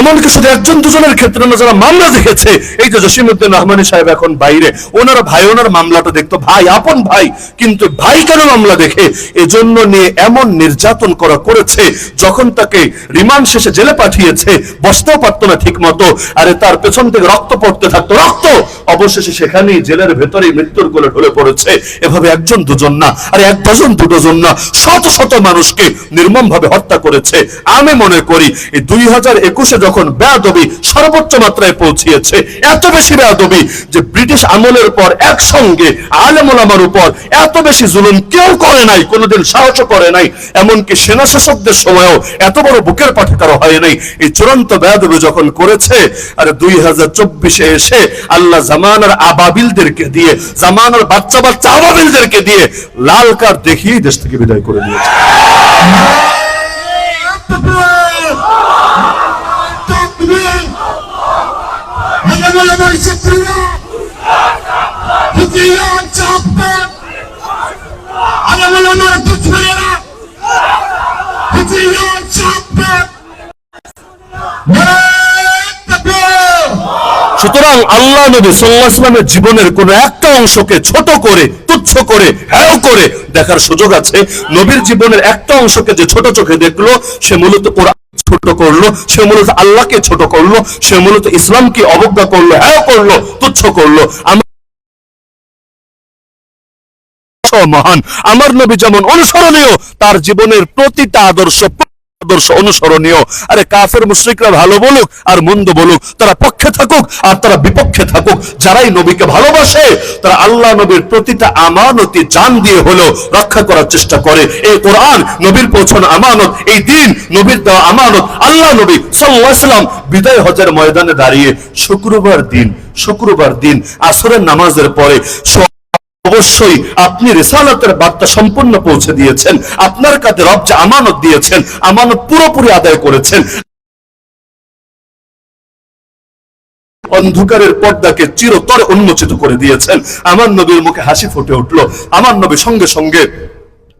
এমনকি শুধু একজন দুজনের ক্ষেত্রে না, যারা মামলা দেখেছে, এই যে জসিমউদ্দিন রহমানী সাহেব এখন বাইরে, ওনার ভাই ওনার মামলাটা দেখতো, ভাই আপন ভাই, কিন্তু ভাই কেন মামলা দেখে, এজন্য নিয়ে এমন নির্যাতন করেছে, যখন তাকে রিমান্ড শেষে জেলে পাঠিয়েছে, বসতেও পারতো না ঠিক মতো, আরে তার পেছন থেকে রক্ত পড়তে থাকতো, রক্ত, অবশেষে সেখানেই জেলের ভেতরেই মৃত্যুর কোলে ঢলে পড়েছে। এভাবে একজন দুজন না, আরে এক ডজন দুজন না, শত শত মানুষকে নির্মম ভাবে হত্যা করেছে। আমি মনে করি এই 2021 যখন বেয়াদবি সর্বোচ্চ মাত্রায় পৌঁছিয়েছে, এত বেশি বেয়াদবি যে ব্রিটিশ আমলের পর একসঙ্গে আলেম ওলামার উপর এত বেশি জুলুম কেউ করে নাই, কোনোদিন সাহস করে নাই, এমনকি সেনা শাসকদের সময়ও এত বড় বুকের পাঠাকার হয় নাই। এই চূড়ান্ত বেয়াদবি যখন করেছে, আর 2024 এসে আল্লাহ জামানার আবাবিলদেরকে দিয়ে, জামানার বাচ্চা বাচ্চা আবাবিলদেরকে দিয়ে লাল কার্ড দেখিয়ে দেশ থেকে বিদায় করে দিয়েছে। সুতরাং আল্লাহ নবী সাল্লাল্লাহু আলাইহি ওয়াসাল্লামের জীবনের কোন একটা অংশকে ছোট করে, তুচ্ছ করে, হেয় করে দেখার সুযোগ আছে। নবীর জীবনের একটা অংশকে যে ছোট চোখে দেখলো, সে মূলত কোরআন ছোট করলো, সে মূলত আল্লাহকে ছোট করলো, সে মূলত ইসলামকে অবজ্ঞা করলো, হেয় করলো, তুচ্ছ করলো। মহান আমার নবী যেমন অনুসরণীয়, তার জীবনের প্রতিটা আদর্শ অনুসরণীয়। আরে কাফের মুশরিকরা ভালো বলুক আর মন্দ বলুক, তারা পক্ষে থাকুক আর তারা বিপক্ষে থাকুক, যারাই নবীকে ভালোবাসে তারা আল্লাহ নবীর প্রতিটা আমানতি জান দিয়ে হলেও রক্ষা করার চেষ্টা করে। এই কোরআন নবীর পৌঁছানো আমানত, এই দিন নবীর দেওয়া আমানত। আল্লাহ নবী সাল্লাল্লাহু আলাইহি ওয়াসাল্লাম বিদায় হজের ময়দানে দাঁড়িয়ে শুক্রবার দিন আসরের নামাজের পরে অবশ্যই আপনি রিসালাতের বার্তা সম্পূর্ণ পৌঁছে দিয়েছেন, আপনার কাছে রব যে আমানত দিয়েছেন, আমানত পুরোপুরি আদায় করেছেন। অন্ধকারের পর্দাকে চিরতরে উন্মোচিত করে দিয়েছেন। আমার নবীর মুখে হাসি ফুটে উঠলো। আমার নবী সঙ্গে সঙ্গে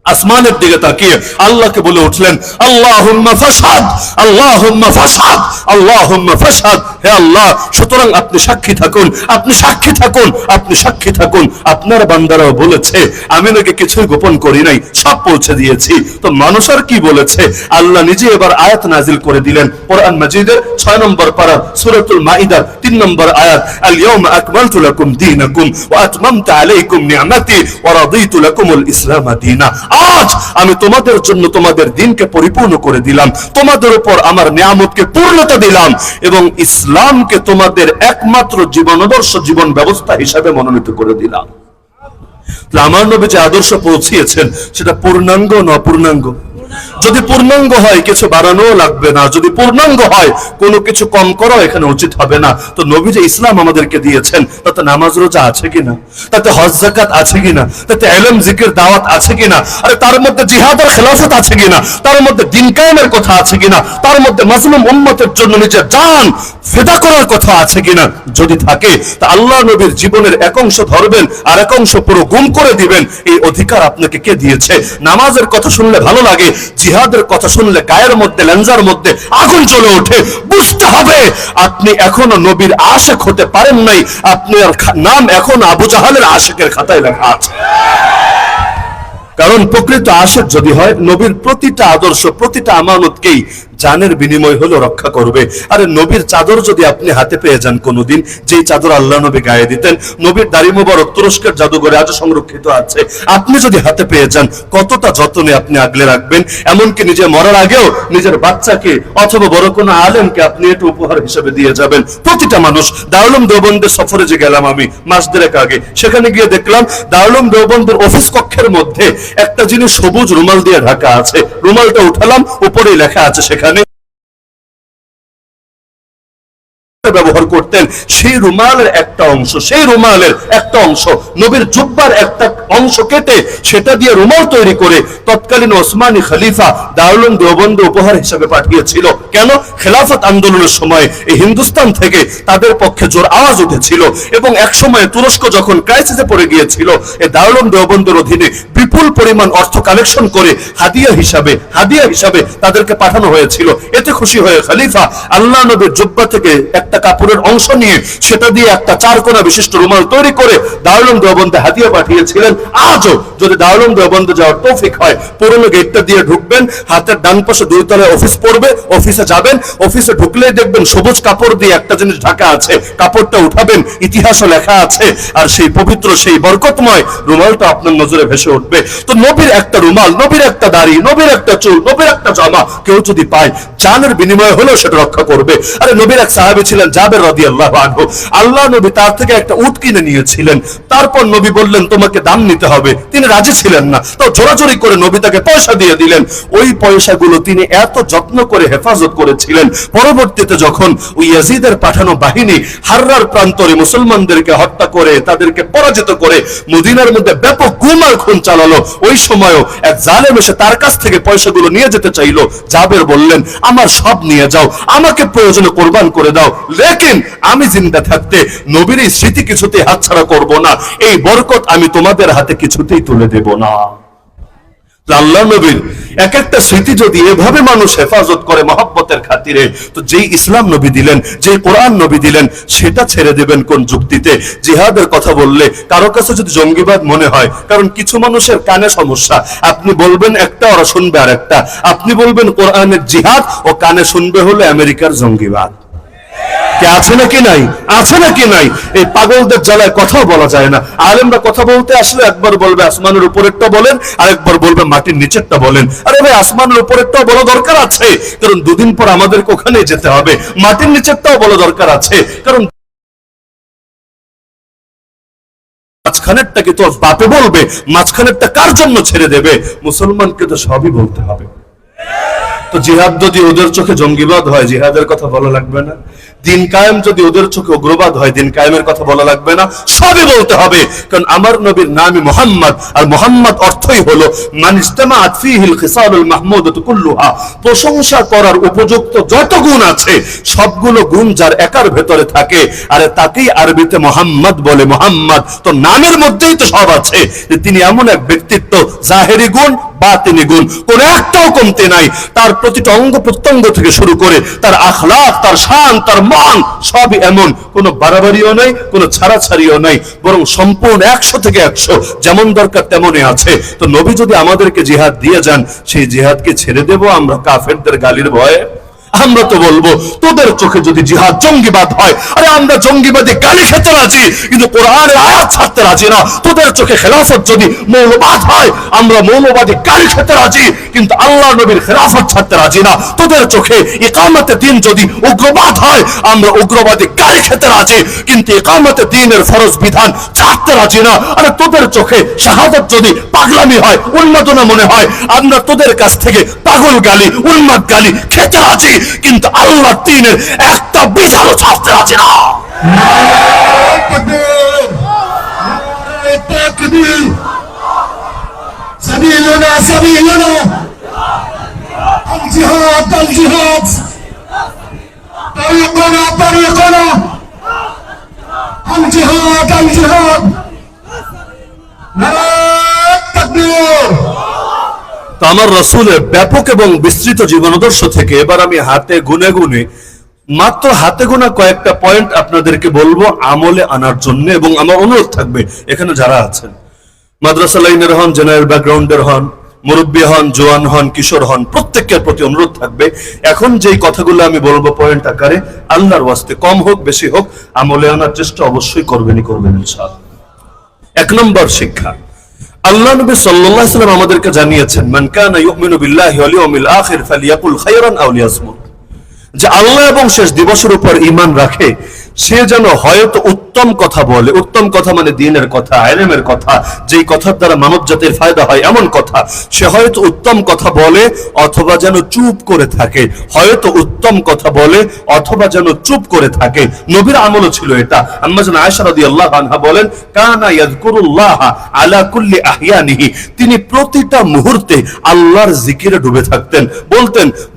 আসমানের দিকে তাকিয়ে আল্লাহকে বলে উঠলেন, আল্লাহুম্মা ফাশহাদ, আল্লাহুম্মা ফাশহাদ, আল্লাহুম্মা ফাশহাদ। হে আল্লাহ, সুতরাং আপনি সাক্ষী থাকুন, আপনি সাক্ষী থাকুন, আপনি সাক্ষী থাকুন। আপনার বান্দারাও বলেছে আমি নাকি কিছুই গোপন করি নাই, সব পৌঁছে দিয়েছি। তো মানুষ আর কি বলেছে? আল্লাহ নিজে এবার আয়াত নাজিল করে দিলেন কোরআন মাজিদের 6 নম্বর পারা সূরাতুল মাইদার 3 নম্বর আয়াত, আল ইয়াউমা আকমালতু লাকুম দীনাকুম ওয়া আতমামতু আলাইকুম নি'মাতি ওয়া রাদিতু লাকুমুল ইসলাম দীনা। আজ আমি তোমাদের জন্য তোমাদের দিনকে পরিপূর্ণ করে দিলাম, তোমাদের উপর আমার নিয়ামতকে পূর্ণতা দিলাম এবং ইসলামকে তোমাদের একমাত্র জীবনাদর্শ, জীবন ব্যবস্থা হিসাবে মনোনীত করে দিলাম। আমার নবী যে আদর্শ পৌঁছিয়েছেন সেটা পূর্ণাঙ্গ না অপূর্ণাঙ্গ? যদি পূর্ণাঙ্গ হয় কিছু বাড়ানো লাগবে না, যদি পূর্ণাঙ্গ হয় কোনো কিছু কম করাও এখানে উচিত হবে না। তো নবী যে ইসলাম আমাদেরকে দিয়েছেন তাতে নামাজ রোজা আছে কিনা, তাতে হজ যাকাত আছে কিনা, তাতে ইলম জিকির দাওয়াত আছে কিনা, আরে তার মধ্যে জিহাদ আর খেলাফত আছে কিনা, তার মধ্যে দিন কায়েমের কথা আছে কিনা, তার মধ্যে মাজলুম উম্মতের জন্য নিজের জান ফিদা করার কথা আছে কিনা? যদি থাকে তা আল্লাহ নবীর জীবনের এক অংশ ধরবেন আর এক অংশ পুরো গুম করে দিবেন। এই অধিকার আপনাকে কে দিয়েছে? নামাজের কথা শুনলে ভালো লাগে, জিহাদের কথা শুনলে গায়ের মধ্যে, লেঞ্জার মধ্যে আগুন জ্বলে ওঠে। বুঝতে হবে আপনি এখনো নবীর আশিক হতে পারেন নাই, আপনার নাম এখন আবু জাহালের আশিকের খাতায় লেখা আছে। কারণ প্রকৃত আশিক যদি হয় নবীর প্রতিটা আদর্শ, প্রতিটা আমানতকেই জানের বিনিময় হলো রক্ষা করবে। আরে নবীর চাদর যদি আপনি হাতে পেয়ে যান কোনোদিন, যেই চাদর আল্লাহ নবী গায়ে দিতেন, নবীর দাড়ি মোবারক তুরস্কের জাদুঘরে আজও সংরক্ষিত আছে, আপনি যদি হাতে পেয়ে যান কতটা যত্নে আপনি আগলে রাখবেন। এমনকি নিজে মরার আগেও নিজের বাচ্চাকে অথবা বড় কোনো আলেমকে আপনি এটা উপহার হিসেবে দিয়ে যাবেন। প্রতিটা মানুষ, দারুল উলুম দেওবন্দের সফরে যে গেলাম আমি মাস দেড়েক আগে, সেখানে গিয়ে দেখলাম দারুল উলুম দেওবন্দের অফিস কক্ষের মধ্যে একটা জিনিস সবুজ রুমাল দিয়ে ঢাকা আছে। রুমালটা উঠালাম, উপরে লেখা আছে সেখানে ব্যবহার করতেন, সেই রুমালের একটা অংশ নবীর জুব্বার একটা অংশ কেটে সেটা দিয়ে রুমাল তৈরি করে তৎকালীন ওসমানী খলিফা দারুল উলুম দেওবন্দ উপহার হিসেবে পাঠিয়েছিল। কেন? খেলাফত আন্দোলনের সময় এই হিন্দুস্তান থেকে তাদের পক্ষে জোর আওয়াজ উঠেছিল এবং এক সময় তুরস্ক যখন ক্রাইসিসে পড়ে গিয়েছিল, এই দারুল উলুম দেওবন্দের অধীনে বিপুল পরিমাণ অর্থ কালেকশন করে হাদিয়া হিসাবে তাদেরকে পাঠানো হয়েছিল। এতে খুশি হয়ে খলিফা আল্লাহ নবীর জুব্বা থেকে একটা কাপড়ের অংশ নিয়ে সেটা দিয়ে একটা 4 কোণা বিশিষ্ট রুমাল তৈরি করে দারুল উলুম দেওবন্দে হাদিয়া পাঠিয়েছিলেন। আজও যদি দারুল উলুম দেওবন্দে যাওয়ার তৌফিক হয়, পুরনো গেটটা দিয়ে ঢুকবেন, হাতের ডান পাশে 2 তলায় অফিস পড়বে, অফিসে যাবেন, অফিসে ঢুকলেই দেখবেন সবুজ কাপড় দিয়ে একটা জিনিস ঢাকা আছে, কাপড়টা উঠাবেন, ইতিহাসও লেখা আছে, আর সেই পবিত্র সেই বরকতময় রুমালটা আপনার নজরে ভেসে উঠবে। তো নবীর একটা রুমাল, নবীর একটা দাড়ি, নবীর একটা চুল, নবীর একটা জামা কেউ যদি পায়, জানের বিনিময় হলেও সেটা রক্ষা করবে। আরে নবীর এক সাহাবী ছিলেন জাবের রাদিয়াল্লাহু আনহু, আল্লাহ নবী তার থেকে একটা উট কিনে নিয়েছিলেন। তারপর নবী বললেন তোমাকে দাম নিতে হবে, তিনি রাজি ছিলেন না, তো জোরাজোরি করে নবী তাকে পয়সা দিয়ে দিলেন। ওই পয়সাগুলো তিনি এত যত্ন করে হেফাজত করেছিলেন, পরবর্তীতে যখন ওই ইয়াজিদের পাঠানো বাহিনী হাররার প্রান্তরে মুসলমানদেরকে হত্যা করে তাদেরকে পরাজিত করে মদিনার মধ্যে ব্যাপক গুম আর খুন চালালো, ওই সময়ও এক জালেম এসে তার কাছ থেকে পয়সাগুলো নিয়ে যেতে চাইলো। জাবের বললেন আমার সব নিয়ে যাও, আমাকে প্রয়োজনে কোরবান করে দাও, লেকিন আমি জিন্দা থাকতে নবীর এই স্মৃতি কিছুতেই হাতছাড়া করব না, এই বরকত আমি তোমাদের হাতে কিছুতেই তুলে দেব না। আল্লাহ নবীর এক একটা স্মৃতি যদি এভাবে মানুষ হেফাজত করে মহব্বতের খাতিরে, তো যেই ইসলাম নবী দিলেন, যেই কোরআন নবী দিলেন, সেটা ছেড়ে দেবেন কোন যুক্তিতে? জিহাদের কথা বললে কারো কাছে যদি জঙ্গিবাদ মনে হয়, কারণ কিছু মানুষের কানে সমস্যা, আপনি বলবেন একটা, ওরা শুনবে আর একটা। আপনি বলবেন কোরআনের জিহাদ, ও কানে শুনবে হলো আমেরিকার জঙ্গিবাদ। আছে নাকি নাই? আছে নাকি নাই? এই পাগলদের জ্বালায় কথাও বলা যায় না। আলেমরা কথা বলতে আসলে একবার বলবে আসমানের উপরেরটা বলেন, আরেকবার বলবে মাটির নিচেরটা বলেন। আরে ভাই, আসমানের উপরেরটাও বলা দরকার আছে, কারণ 2 দিন পর আমাদেরকে ওখানে যেতে হবে। মাটির নিচেরটাও বলা দরকার আছে, কারণ মাঝখানেরটা কি তোর বাপে বলবে, মাঝখানেরটা কার জন্য ছেড়ে দেবে? মুসলমানকে তো সবই বলতে হবে। তো জিহাদ যদি ওদের চোখে জঙ্গিবাদ হয়, জিহাদের কথা বলা লাগবে না। দিন কায়েম যদি ওদের চোখে উগ্রবাদ হয়, দিন কায়েমের কথা বলা লাগবে না। সবই বলতে হবে, কারণ আমার নবীর নামই মুহাম্মদ, আর মুহাম্মদ অর্থই হলো মান ইজতামাআত ফীহিল খিসালুল মাহমুদাতু কুল্লুহা, প্রশংসা করার উপযুক্ত যত গুণ আছে সবগুলো গুণ যার একার ভেতরে থাকে, আরে তাকেই আরবিতে মুহাম্মদ বলে। মুহাম্মদ তো নামের মধ্যেই তো সব আছে, যে তিনি এমন এক ব্যক্তিত্ব, জাহেরি গুণ বাতিনি গুণ কোন একটাও কমতে নাই। তার প্রতিটা অঙ্গ প্রত্যঙ্গ থেকে শুরু করে তার আখলাক, তার শান, তার মান, সবই এমন, কোনো বাড়াবাড়িও নাই, কোনো ছাড়াছাড়িও নাই, বরং সম্পূর্ণ 100 থেকে 100 যেমন দরকার তেমনই আছে। তো নবী যদি আমাদেরকে জিহাদ দিয়ে যান, সেই জিহাদকে ছেড়ে দেব আমরা কাফেরদের গালির ভয়ে? আমরা তো বলবো তোদের চোখে যদি জিহাদ জঙ্গিবাদ হয়, আরে আমরা জঙ্গিবাদী গালি খেতে রাজি, কিন্তু কোরআনের আয়াত ছাড়তে রাজি না। তোদের চোখে খেলাফত যদি মৌলবাদ হয়, আমরা মৌলবাদী গালি খেতে রাজি, কিন্তু আল্লাহ নবীর খেলাফত ছাড়তে রাজি না। তোদের চোখে ইকামতে দ্বীন যদি উগ্রবাদ হয়, আমরা উগ্রবাদী গালি খেতে রাজি, কিন্তু ইকামতে দ্বীনের ফরজ বিধান ছাড়তে রাজি না। আরে তোদের চোখে শাহাদাত যদি পাগলামি হয়, উন্মাদনা মনে হয়, আমরা তোদের কাছ থেকে পাগল গালি, উন্মাদ গালি খেতে রাজি, কিন্তু আল্লাহ দ্বীনের একটা বিধানও ছাড়তে রাজি না। سبيلنا سبيلنا الجهاد الجهاد طريقنا طريقنا الجهاد الجهاد نرى التكبير। তো আমার রাসূলের ব্যাপক এবং বিস্তৃত জীবনাদর্শ থেকে এবার আমি হাতে গুনে গুনে মাত্র হাতে গোনা কয়েকটা পয়েন্ট আপনাদেরকে বলবো আমলে আনার জন্য, এবং আমার অনুরোধ থাকবে এখানে যারা আছেন মাদ্রাসা লাইনের হন, জেনারেল ব্যাকগ্রাউন্ডের হন, মুরব্বী হন, জোয়ান হন, কিশোর হন, প্রত্যেকের প্রতি অনুরোধ থাকবে, এখন যেই কথাগুলো আমি বলবো পয়েন্ট আকারে, আল্লাহর ওয়াস্তে কম হোক বেশি হোক আমলে আনার চেষ্টা অবশ্যই করবেন ইনশাআল্লাহ। এক নম্বর শিক্ষা, আল্লাহ নবী সাল্লাল্লাহু আলাইহি ওয়াসাল্লাম আমাদেরকে জানিয়েছেন, মান কানা ইউমিনু বিল্লাহি ওয়াল ইয়াউমিল আখির ফালিয়াকুল খায়রান আও লিয়াসমুত, যে আল্লাহ এবং শেষ দিবসের উপর ঈমান রাখে সে যেন হয়তো উত্তম কথা বলে, উত্তম কথা মানে দ্বীনের কথা, ইলমের কথা, যেই কথার দ্বারা মানব জাতির ফায়দা হয় এমন কথা, সে হয়তো উত্তম কথা বলে অথবা যেন চুপ করে থাকে, হয়তো উত্তম কথা বলে অথবা যেন চুপ করে থাকে। নবীর আমলও ছিল এটা। আম্মা জান আয়েশা রাদিয়াল্লাহু আনহা বলেন, কানা ইয়াযকুরুল্লাহ আলা কুল্লি আহইয়ানিহি, তিনি প্রতিটা মুহূর্তে আল্লাহর জিকিরে ডুবে থাকতেন।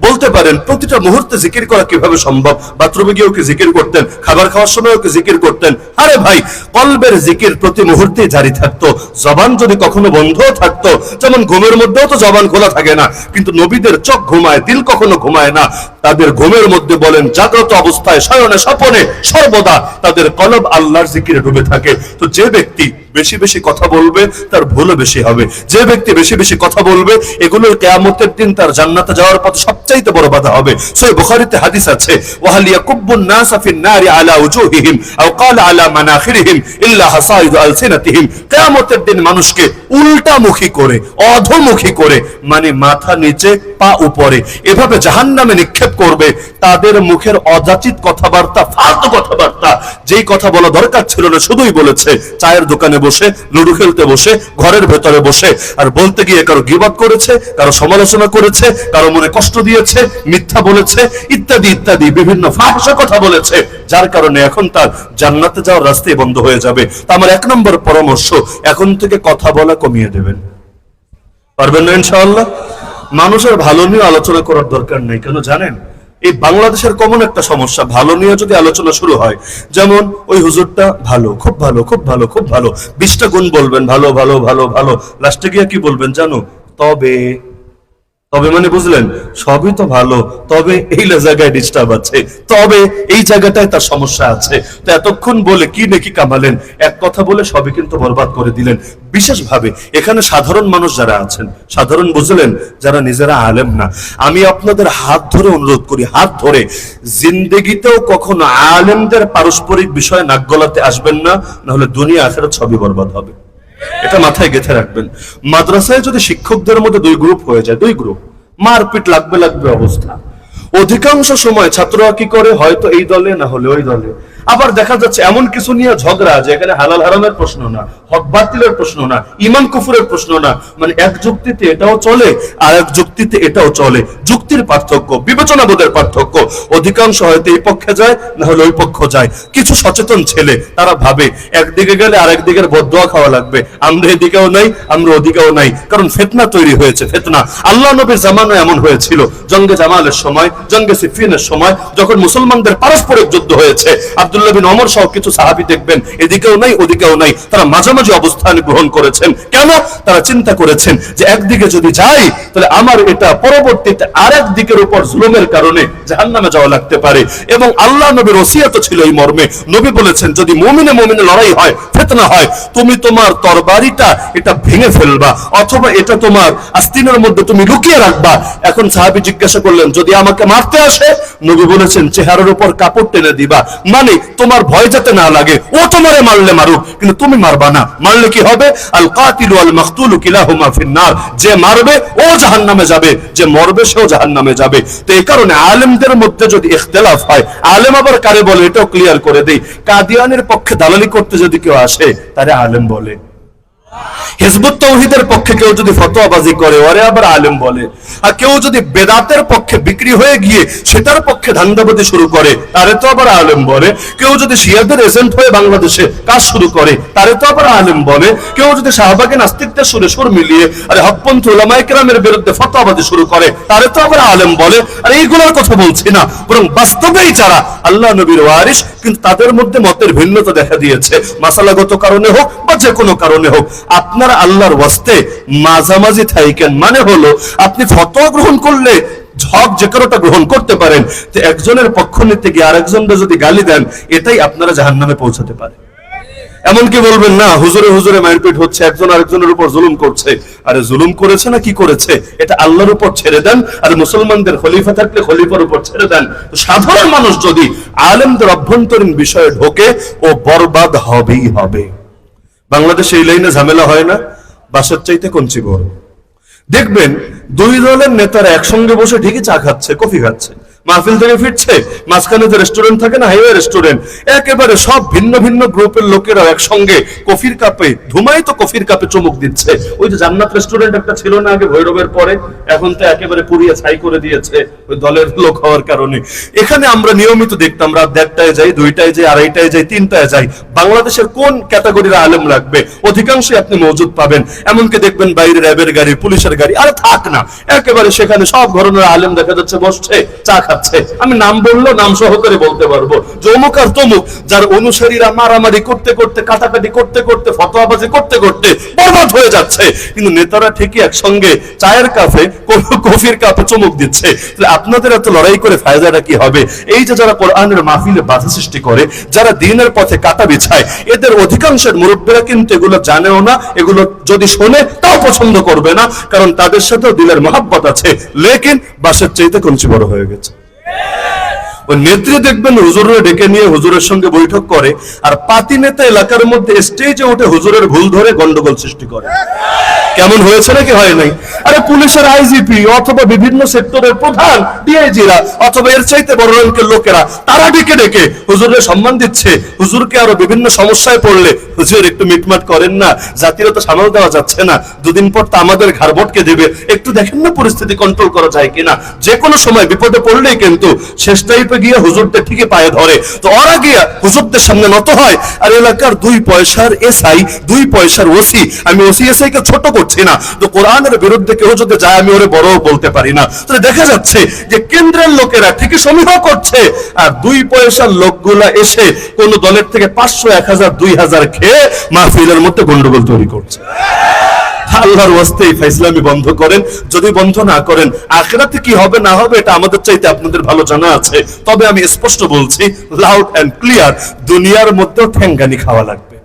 বলতে পারেন প্রতিটা মুহূর্তে জিকির করা কিভাবে সম্ভব? বাথরুমে গিয়েও কি জিকির করতেন? খাবার খাওয়ার সময়ও কি জিকির করতেন? আরে ভাই, কলবের জিকির প্রতি মুহূর্তে জারি থাকতো। জবান যদি কখনো বন্ধও থাকতো, যেমন ঘুমের মধ্যেও তো জবান খোলা থাকে না, কিন্তু নবীদের চোখ ঘুমায়, দিল কখনো ঘুমায় না। তাদের ঘুমের মধ্যে বলেন, জাগ্রত অবস্থায়, শয়নে স্বপনে, সর্বদা তাদের কলব আল্লাহর জিকিরে ডুবে থাকে। তো যে ব্যক্তি বেশি বেশি কথা বলবে তার ভুলও বেশি হবে। যে ব্যক্তি বেশি বেশি কথা বলবে, এগুলোর কিয়ামতের দিন তার জান্নাতে যাওয়ার পথে সবচাইতে বড় বাধা হবে। সহিহ বুখারীতে হাদিস আছে, ওয়াহাল ইয়াকুব্বুন নাস ফিন নারি আলা উজুহিহিম আও ক্বালা আলা মানাখিরিহিম ইল্লা হাসাইদু আলসিনাতিহিম, কিয়ামতের দিন মানুষকে উল্টামুখী করে, অধোমুখী করে, মানে মাথা নিচে পা উপরে, এভাবে জাহান্নামে নিক্ষেপ করবে। তাদের মুখের অযাচিত কথাবার্তা, ফালতু কথাবার্তা, যেই কথা বলা দরকার ছিল না শুধুই বলেছে। চায়ের দোকানে বসে, লুডু খেলতে বসে, ঘরের ভেতরে বসে, আর বলতে গিয়ে কারো গীবত করেছে, কারো সমালোচনা করেছে, কারো মনে কষ্ট দিয়েছে, মিথ্যা বলেছে, ইত্যাদি ইত্যাদি বিভিন্ন ফাহশা কথা বলেছে, যার কারণে এখন তার জান্নাতে যাওয়ার রাস্তাই বন্ধ হয়ে যাবে। তো আমার এক নম্বর পরামর্শ, এখন থেকে কথা বলা কমিয়ে দেবেন। পারবেন না ইনশাআল্লাহ? মানুষের ভালো নিয়ে আলোচনা করার দরকার নেই। কেন জানেন? এই বাংলাদেশের কমন একটা সমস্যা, ভালো নিয়ে যদি আলোচনা শুরু হয়, যেমন ওই হুজুরটা ভালো, খুব ভালো, খুব ভালো, খুব ভালো, 20টা গুণ বলবেন, ভালো ভালো ভালো ভালো, লাস্টে গিয়ে কি বলবেন জানো? তবে মানে বুঝলেন, সবই তো ভালো, তবে এই জায়গায় ডিস্টার্ব আছে, তবে এই জায়গাটায় তার সমস্যা আছে। তো এতক্ষণ বলে কি নাকি কামালেন, এক কথা বলে সবই কিন্তু বরবাদ করে দিলেন। বিশেষভাবে এখানে সাধারণ মানুষ যারা আছেন, সাধারণ বুঝলেন, যারা নিজেরা আলেম না, আমি আপনাদের হাত ধরে অনুরোধ করি, হাত ধরে, জিন্দেগিতেও কখনো আলেমদের পারস্পরিক বিষয়ে নাক গলাতে আসবেন না, নাহলে দুনিয়া আখিরাত সবই বরবাদ হবে। এটা মাথায় গেঁথে রাখবেন। মাদ্রাসায় যদি শিক্ষকদের মধ্যে 2 গ্রুপ হয়ে যায়, 2 গ্রুপ, মারপিট লাগবে অবস্থা। অধিকাংশ সময় ছাত্ররা কি করে, হয়তো এই দলে না হলে ওই দলে। আবার দেখা যাচ্ছে এমন কিছু নিয়ে ঝগড়া, যেখানে হালাল হারামের প্রশ্ন না, হক বাতিলের প্রশ্ন না, ঈমান কুফরের প্রশ্ন না, মানে এক যুক্তিতে এটাও চলে আর এক যুক্তিতে এটাও চলে। যুক্তির পার্থক্য, বিবেচনাবোধের পার্থক্য। অধিকাংশ হয়তো এই পক্ষে যায়, না হলে ওই পক্ষ যায়। কিছু সচেতন ছেলে তারা ভাবে একদিকে গেলে আরেক দিকের বদদোয়া খাওয়া লাগবে, আমরা এদিকেও নাই, আমরা ওদিকেও নাই, কারণ ফিতনা তৈরি হয়েছে। ফিতনা আল্লাহ নবীর জামানায় এমন হয়েছিল, জঙ্গে জামালের সময়, জঙ্গে সিফিনের সময়, যখন মুসলমানদের পারস্পরিক যুদ্ধ হয়েছে, আব্দুল্লাহ বিন ওমর সহ কিছু সাহাবী দেখবেন এদিকেও নাই ওদিকেও নাই, তারা মাঝামাঝি অবস্থান গ্রহণ করেছেন। কেন? তারা চিন্তা করেছেন যে একদিকে যদি যাই তাহলে আমার এটা পরবর্তীতে আরেক দিকের উপর জুলুমের কারণে জাহান্নামে যাওয়া লাগতে পারে। এবং আল্লাহ নবীর ওসিয়ত ছিল এই মর্মে। নবী বলেছেন, যদি মুমিনে লড়াই হয়, ফিতনা হয়, তুমি তোমার তরবারিটা এটা ভেঙে ফেলবা, অথবা এটা তোমার আস্তিনের মধ্যে তুমি লুকিয়ে রাখবা। এখন সাহাবী জিজ্ঞাসা করলেন, যদি আমাকে মারতে আসে? নবী বলেছেন, চেহারার উপর কাপড় টেনে দিবা, মানে তোমার ভয় যাতে না লাগে, ও তোমারে মারলে মারুক, কিন্তু তুমি মারবা না। মারলে কি হবে? আল কাতিলু আল মাকতুলু কিলাহুমা ফিন্নার, যে মারবে ও জাহান্নামে যাবে, যে মরবে সেও জাহান্নামে যাবে। তো এই কারণে আলেমদের মধ্যে যদি ইখতিলাফ হয়, আলেম আবার কারে বলে এটাও ক্লিয়ার করে দেই, কাদিয়ানের পক্ষে দালালি করতে যদি কেউ আসে তারে আলেম বলে, হিজবুত তাওহীদের পক্ষে কেউ যদি ফতোয়াবাজি করে ওরে আবার আলেম বলে, আর কেউ যদি বেদাতের পক্ষে বিক্রি হয়ে গিয়ে সেটার পক্ষে ধান্দাবাজি শুরু করে তারে তো আবার আলেম বলে, কেউ যদি শিয়াদের এজেন্ট হয়ে বাংলাদেশে কাজ শুরু করে তারে তো আবার আলেম বলে, কেউ যদি শাহবাগে নাস্তিকদের সুরে সুর মিলিয়ে আরে হকপন্থী উলামায়ে কেরামের বিরুদ্ধে ফতোয়াবাজি শুরু করে তারে তো আবার আলেম বলে। আর এইগুলোর কথা বলছি না, বরং বাস্তবেই যারা আল্লাহ নবীর ওয়ারিস কিন্তু তাদের মধ্যে মতের ভিন্নতা দেখা দিয়েছে, মাসালাগত কারণে হোক বা যে কোনো কারণে হোক, আপনারা আল্লাহর ওয়াস্তে মাঝামাঝি থাকেন। মানে হলো আপনি ফতোয়া গ্রহণ করলে হক যে কারোটা গ্রহণ করতে পারেন, তো একজনের পক্ষ নিতে গিয়ে আরেকজনকে যদি গালি দেন, এটাই আপনারা জাহান্নামে পৌঁছাতে পারে। এমনকি বলবেন না হুজুরে হুজুরে মারপিট হচ্ছে, একজন আরেকজনের উপর জুলুম করছে। আরে জুলুম করেছে না কি করেছে এটা আল্লাহর উপর ছেড়ে দেন, আর মুসলমানদের খলিফা থাকলে খলিফার উপর ছেড়ে দেন। সাধারণ মানুষ যদি আলেমদের অভ্যন্তরীণ বিষয়ে ঢোকে ও বরবাদ হবেই হবে। বাংলাদেশে এই লাইনে ঝামেলা হয় না, বাসার চাইতে কঞ্চি বড়। দেখবেন দুই দলের নেতারা একসঙ্গে বসে ঠিকই চা খাচ্ছে, কফি খাচ্ছে, মাহফিল থেকে ফিরছে, মাঝখানে যে রেস্টুরেন্ট থাকে না, হাইওয়ে রেস্টুরেন্ট, একেবারে সব ভিন্ন ভিন্ন গ্রুপের লোকেরা একসঙ্গে কফির কাপে, ধুমাই তো কফির কাপে চুমুক দিচ্ছে। ওই যে জান্নাত রেস্টুরেন্ট একটা ছিল না আগে ভৈরবের পরে, এখন তো একেবারে পুড়িয়ে ছাই করে দিয়েছে ওই দলের লোক হওয়ার কারণে। এখানে আমরা নিয়মিত দেখতাম রাত 1টায় যাই, 2টায় যাই, 2:30টায় যাই, 3টায় যাই। বাংলাদেশের কোন ক্যাটাগরির আলেম লাগবে অধিকাংশই আপনি মজুদ পাবেন। এমনকি দেখবেন বাইরে র্যাবের গাড়ি, পুলিশের গাড়ি, আরে থাক না, একেবারে সেখানে সব ধরনের আলেম দেখা যাচ্ছে বসছে, চা খাচ্ছে। আমি নাম বললো নাম সহকারে বলতে পারবো, যে অমুক আর তমুক, যার অনুসারীরা মারামারি করতে করতে, কাটাকাটি করতে করতে, ফতোয়াবাজি করতে করতে বরবাদ হয়ে যাচ্ছে, কিন্তু নেতারা ঠিকই একসঙ্গে চায়ের কাপে, কফির কাপে চুমুক দিচ্ছে। তাহলে আপনাদের এত লড়াই করে ফায়দাটা কি হবে? এই যে যারা কোরআনের মাহফিলে বাধা সৃষ্টি করে, যারা দ্বীনের পথে কাটা বিছায়, এদের অধিকাংশের মুরব্বীরা কিন্তু এগুলো জানেও না, এগুলো যদি শোনে তাও পছন্দ করবে না, কারণ তাদের সাথেও দিলের মহাব্বত আছে, লেকিন বাসের চাইতে কঞ্চি বড় হয়ে গেছে। ওই নেত্রী দেখবেন হুজুরে ডেকে নিয়ে হুজুরের সঙ্গে বৈঠক করে, আর পাতি নেতা এলাকার মধ্যে স্টেজে উঠে হুজুরের ভুল ধরে গন্ডগোল সৃষ্টি করে। কেমন হয়েছে নাকি হয় নাই? আরে পুলিশের আইজিপি অথবা বিভিন্ন সেক্টরের প্রধান, ডিআইজিরা অথবা এর চাইতে বড় রঙের লোকেরা, তারা ডেকে ডেকে হুজুরের সম্মান দিচ্ছে। হুজুরকে আরো বিভিন্ন সমস্যায় পড়লে হুজুর একটু মিটমাট করেন না, জাতিরা তো সামাল দেওয়া যাচ্ছে না, দুদিন পর তো আমাদের ঘাড় বটকে দেবে, একটু দেখেন না পরিস্থিতি কন্ট্রোল করা যায় কিনা। যে কোনো সময় বিপদে পড়লেই কিন্তু শেষ টাইপে গিয়ে হুজুরদের ঠিকই পায়ে ধরে, তো ওরা গিয়া হুজুরদের সামনে নত হয়। আর এলাকার 2 পয়সার এসআই, 2 পয়সার ওসি, আমি ওসি এসআই কে ছোট করছি না, তো কোরআনের বিরুদ্ধে কেউ যদি যায় আমি ওরে বড় বলতে পারি না। তাহলে দেখা যাচ্ছে যে কেন্দ্রের লোকেরা ঠিকই সমীহ করছে, আর 2 পয়সার লোকগুলা এসে কোন দলের থেকে 500, 1000, 2000 খেয়ে মাহফিলের মধ্যে গন্ডগোল তৈরি করছে। আল্লাহর ওয়াস্তে এই ফাইসলামি বন্ধ করেন। যদি বন্ধ না করেন আখিরাতে কি হবে না হবে এটা আমাদের চাইতে আপনাদের ভালো জানা আছে। তবে আমি স্পষ্ট বলছি, লাউড এন্ড ক্লিয়ার, দুনিয়ার মধ্যেও ঠ্যাঙ্গানি খাওয়া লাগবে।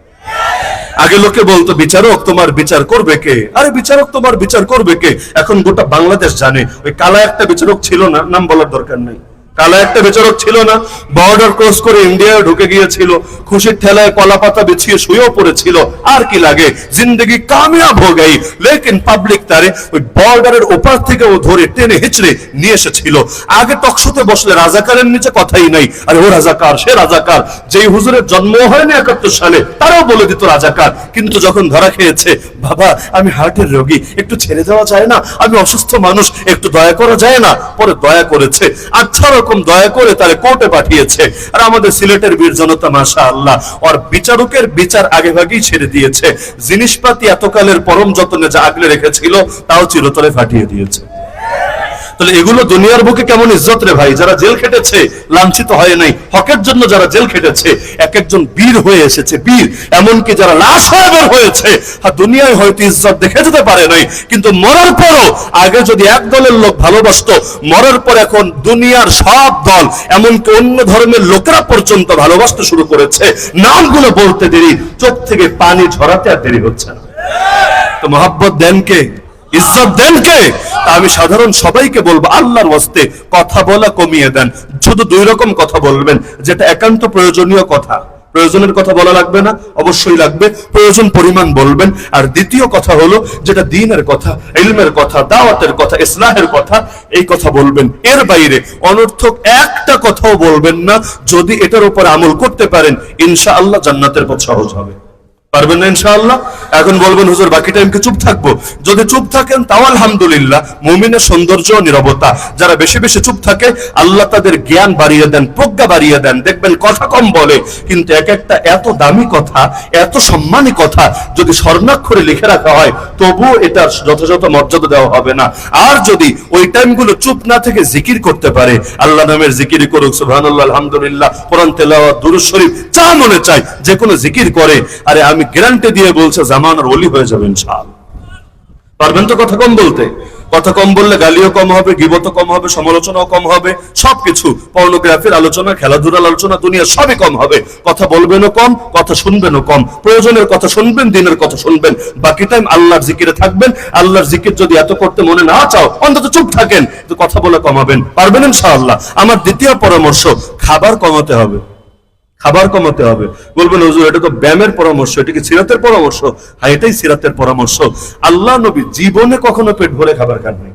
আগে লোকে বলতো বিচারক তোমার বিচার করবে কে, আরে বিচারক তোমার বিচার করবে কে? এখন গোটা বাংলাদেশ জানে ওই কালা একটা বিচারক ছিল না, নাম বলার দরকার নেই, কালা একটা বিচারক ছিল না, বর্ডার ক্রস করে ইন্ডিয়ায় ঢুকে গিয়েছিল, খুশির ঠেলায় কলা পাতা বিছিয়ে শুয়েও পড়েছিল, আর কি লাগে, জিন্দগি কামিয়াব হয়ে গই। লেকিন পাবলিক তারে ওই বর্ডারের ওপার থেকে ও ধরে টেনে হিচড়ে নিয়ে এসেছিল। আগে টকশোতে বসলে রাজাকারের নিচে কথাই নাই, আরে ও রাজাকার, সে রাজাকার। যেই হুজুরের জন্ম হয়নি 71 সালে তারাও বলে দিত রাজাকার, কিন্তু যখন ধরা খেয়েছে, বাবা আমি হার্টের রোগী, একটু ছেড়ে দেওয়া যায় না, আমি অসুস্থ মানুষ, একটু দয়া করা যায় না, পরে দয়া করেছে। 18 রকম দয়া করে তারে কোর্টে পাঠিয়েছে। আর আমাদের সিলেটের বীর জনতা মাশাআল্লাহ ওর বিচারকের বিচার আগে ভাগেই ছেড়ে দিয়েছে। জিনিসপাতি এতকালের পরম যত্নে যা আগলে রেখেছিল তাও চিরতরে ফাটিয়ে দিয়েছে। তাহলে এগুলো দুনিয়ার বুকে কেমন ইজ্জত রে ভাই, যারা জেল খেটেছে লাঞ্ছিত হয় নাই, হকের জন্য যারা জেল খেটেছে এক একজন বীর হয়ে এসেছে, বীর। এমনকি যারা লাশ হয়ে বের হয়েছে, দুনিয়ায় হয়তো ইজ্জত দেখে যেতে পারে নাই, কিন্তু মরার পরও আগে যদি এক দলের লোক ভালোবাসতো, মরার পর এখন দুনিয়ার সব দল এমনকি অন্য ধর্মের লোকেরা পর্যন্ত ভালোবাসতে শুরু করেছে। নামগুলো বলতে দেরি, চোখ থেকে পানি ঝরাতে আর দেরি হচ্ছে না। তো মহব্বত দেন কে, ইজ্জত দেন কে? আমি সাধারণ সবাইকে বলবো আল্লাহর ওয়াস্তে কথা বলা কমিয়ে দেন। শুধু 2 রকম কথা বলবেন, যেটা একান্ত প্রয়োজনীয় কথা, প্রয়োজনের কথা বলা লাগবে না, অবশ্যই লাগবে, প্রয়োজন পরিমাণ বলবেন। আর দ্বিতীয় কথা হলো যেটা দ্বীনের কথা, ইলমের কথা, দাওয়াতের কথা, ইসলাহের কথা, এই কথা বলবেন। এর বাইরে অনর্থক একটা কথাও বলবেন না। যদি এটার উপর আমল করতে পারেন ইনশাআল্লাহ জান্নাতের পথ সহজ হবে। পারবেন না ইনশাআল্লাহ? এখন বলবেন হুজুর বাকি টাইম কি চুপ থাকবো? যদি চুপ থাকেন তাও আলহামদুলিল্লাহ, মুমিনের সৌন্দর্য নীরবতা। যারা বেশি বেশি চুপ থাকে আল্লাহ তাদের জ্ঞান বাড়িয়ে দেন, প্রজ্ঞা বাড়িয়ে দেন। দেখবেন কথা কম বলে, কিন্তু এক একটা এত দামি কথা, এত সম্মানী কথা যদি স্বর্ণাক্ষরে লিখে রাখা হয় তবুও এটার যথাযথ মর্যাদা দেওয়া হবে না। আর যদি ওই টাইমগুলো চুপ না থেকে জিকির করতে পারে, আল্লাহ নামের জিকির করুক, সুবহানাল্লাহ, আলহামদুলিল্লাহ, কোরআন তেলাওয়াত, দুরূদ শরীফ, যা মনে চায় যে কোনো জিকির করে, আরে আমি গ্যারান্টি দিয়ে বলছে জামানার ওলি হয়ে যাবে ইনশাআল্লাহ। পারবেন তো কথা কম বলতে? কথা কম বললে গালিও কম হবে, গীবতও কম হবে, সমালোচনাও কম হবে, সবকিছু, পর্নোগ্রাফির আলোচনা, খেলাধুলার আলোচনা, দুনিয়া সবই কম হবে। কথা বলবেনও কম, কথা শুনবেনও কম। প্রয়োজনের কথা শুনবেন, দিনের কথা শুনবেন, বাকি টাইম আল্লাহর জিকিরে থাকবেন। আল্লাহর জিকির যদি এত করতে মনে না চাও, অন্তত চুপ থাকেন, তো কথা বলে কমাবেন, পারবেন ইনশাআল্লাহ। আমার দ্বিতীয় পরামর্শ, খাবার কমাতে হবে। খাবার কমাতে হবে। বলবেন হুজুর এটা তো ব্যায়ামের পরামর্শ, এটা কি সিরাতের পরামর্শ? হ্যাঁ, এটাই সিরাতের পরামর্শ। আল্লাহ নবী জীবনে কখনো পেট ভরে খাবার খাননি,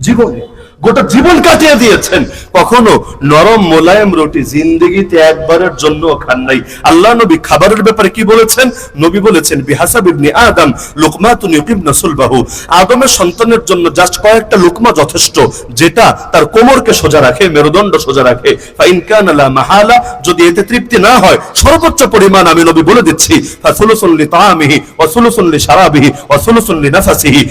জীবনে, গোটা জীবন কাটিয়ে দিয়েছেন, কখনো নরম মোলায়েম রুটি জিন্দেগিতে একবারের জন্য খান নাই। আল্লাহ নবী খাবারের ব্যাপারে কি বলেছেন? নবী বলেছেন বিহাসাব ইবনে আদম লুকমাতুন ইউকিমনা সুলবাহু, আদমের সন্তানের জন্য জাস্ট কয়েকটা লুকমা যথেষ্ট, যেটা তার কোমরকে সোজা রাখে, মেরুদণ্ড সোজা রাখে। ফাইন কানা লা মাহালা, যদি এতে তৃপ্তি না হয়, সর্বোচ্চ পরিমাণ আমি নবী বলে দিচ্ছি, ফাসুলুসুন লিতাআমিহি ওয়া সুলুসুন লিশারাবিহি ওয়া সুলুসুন লিনাফাসিহি,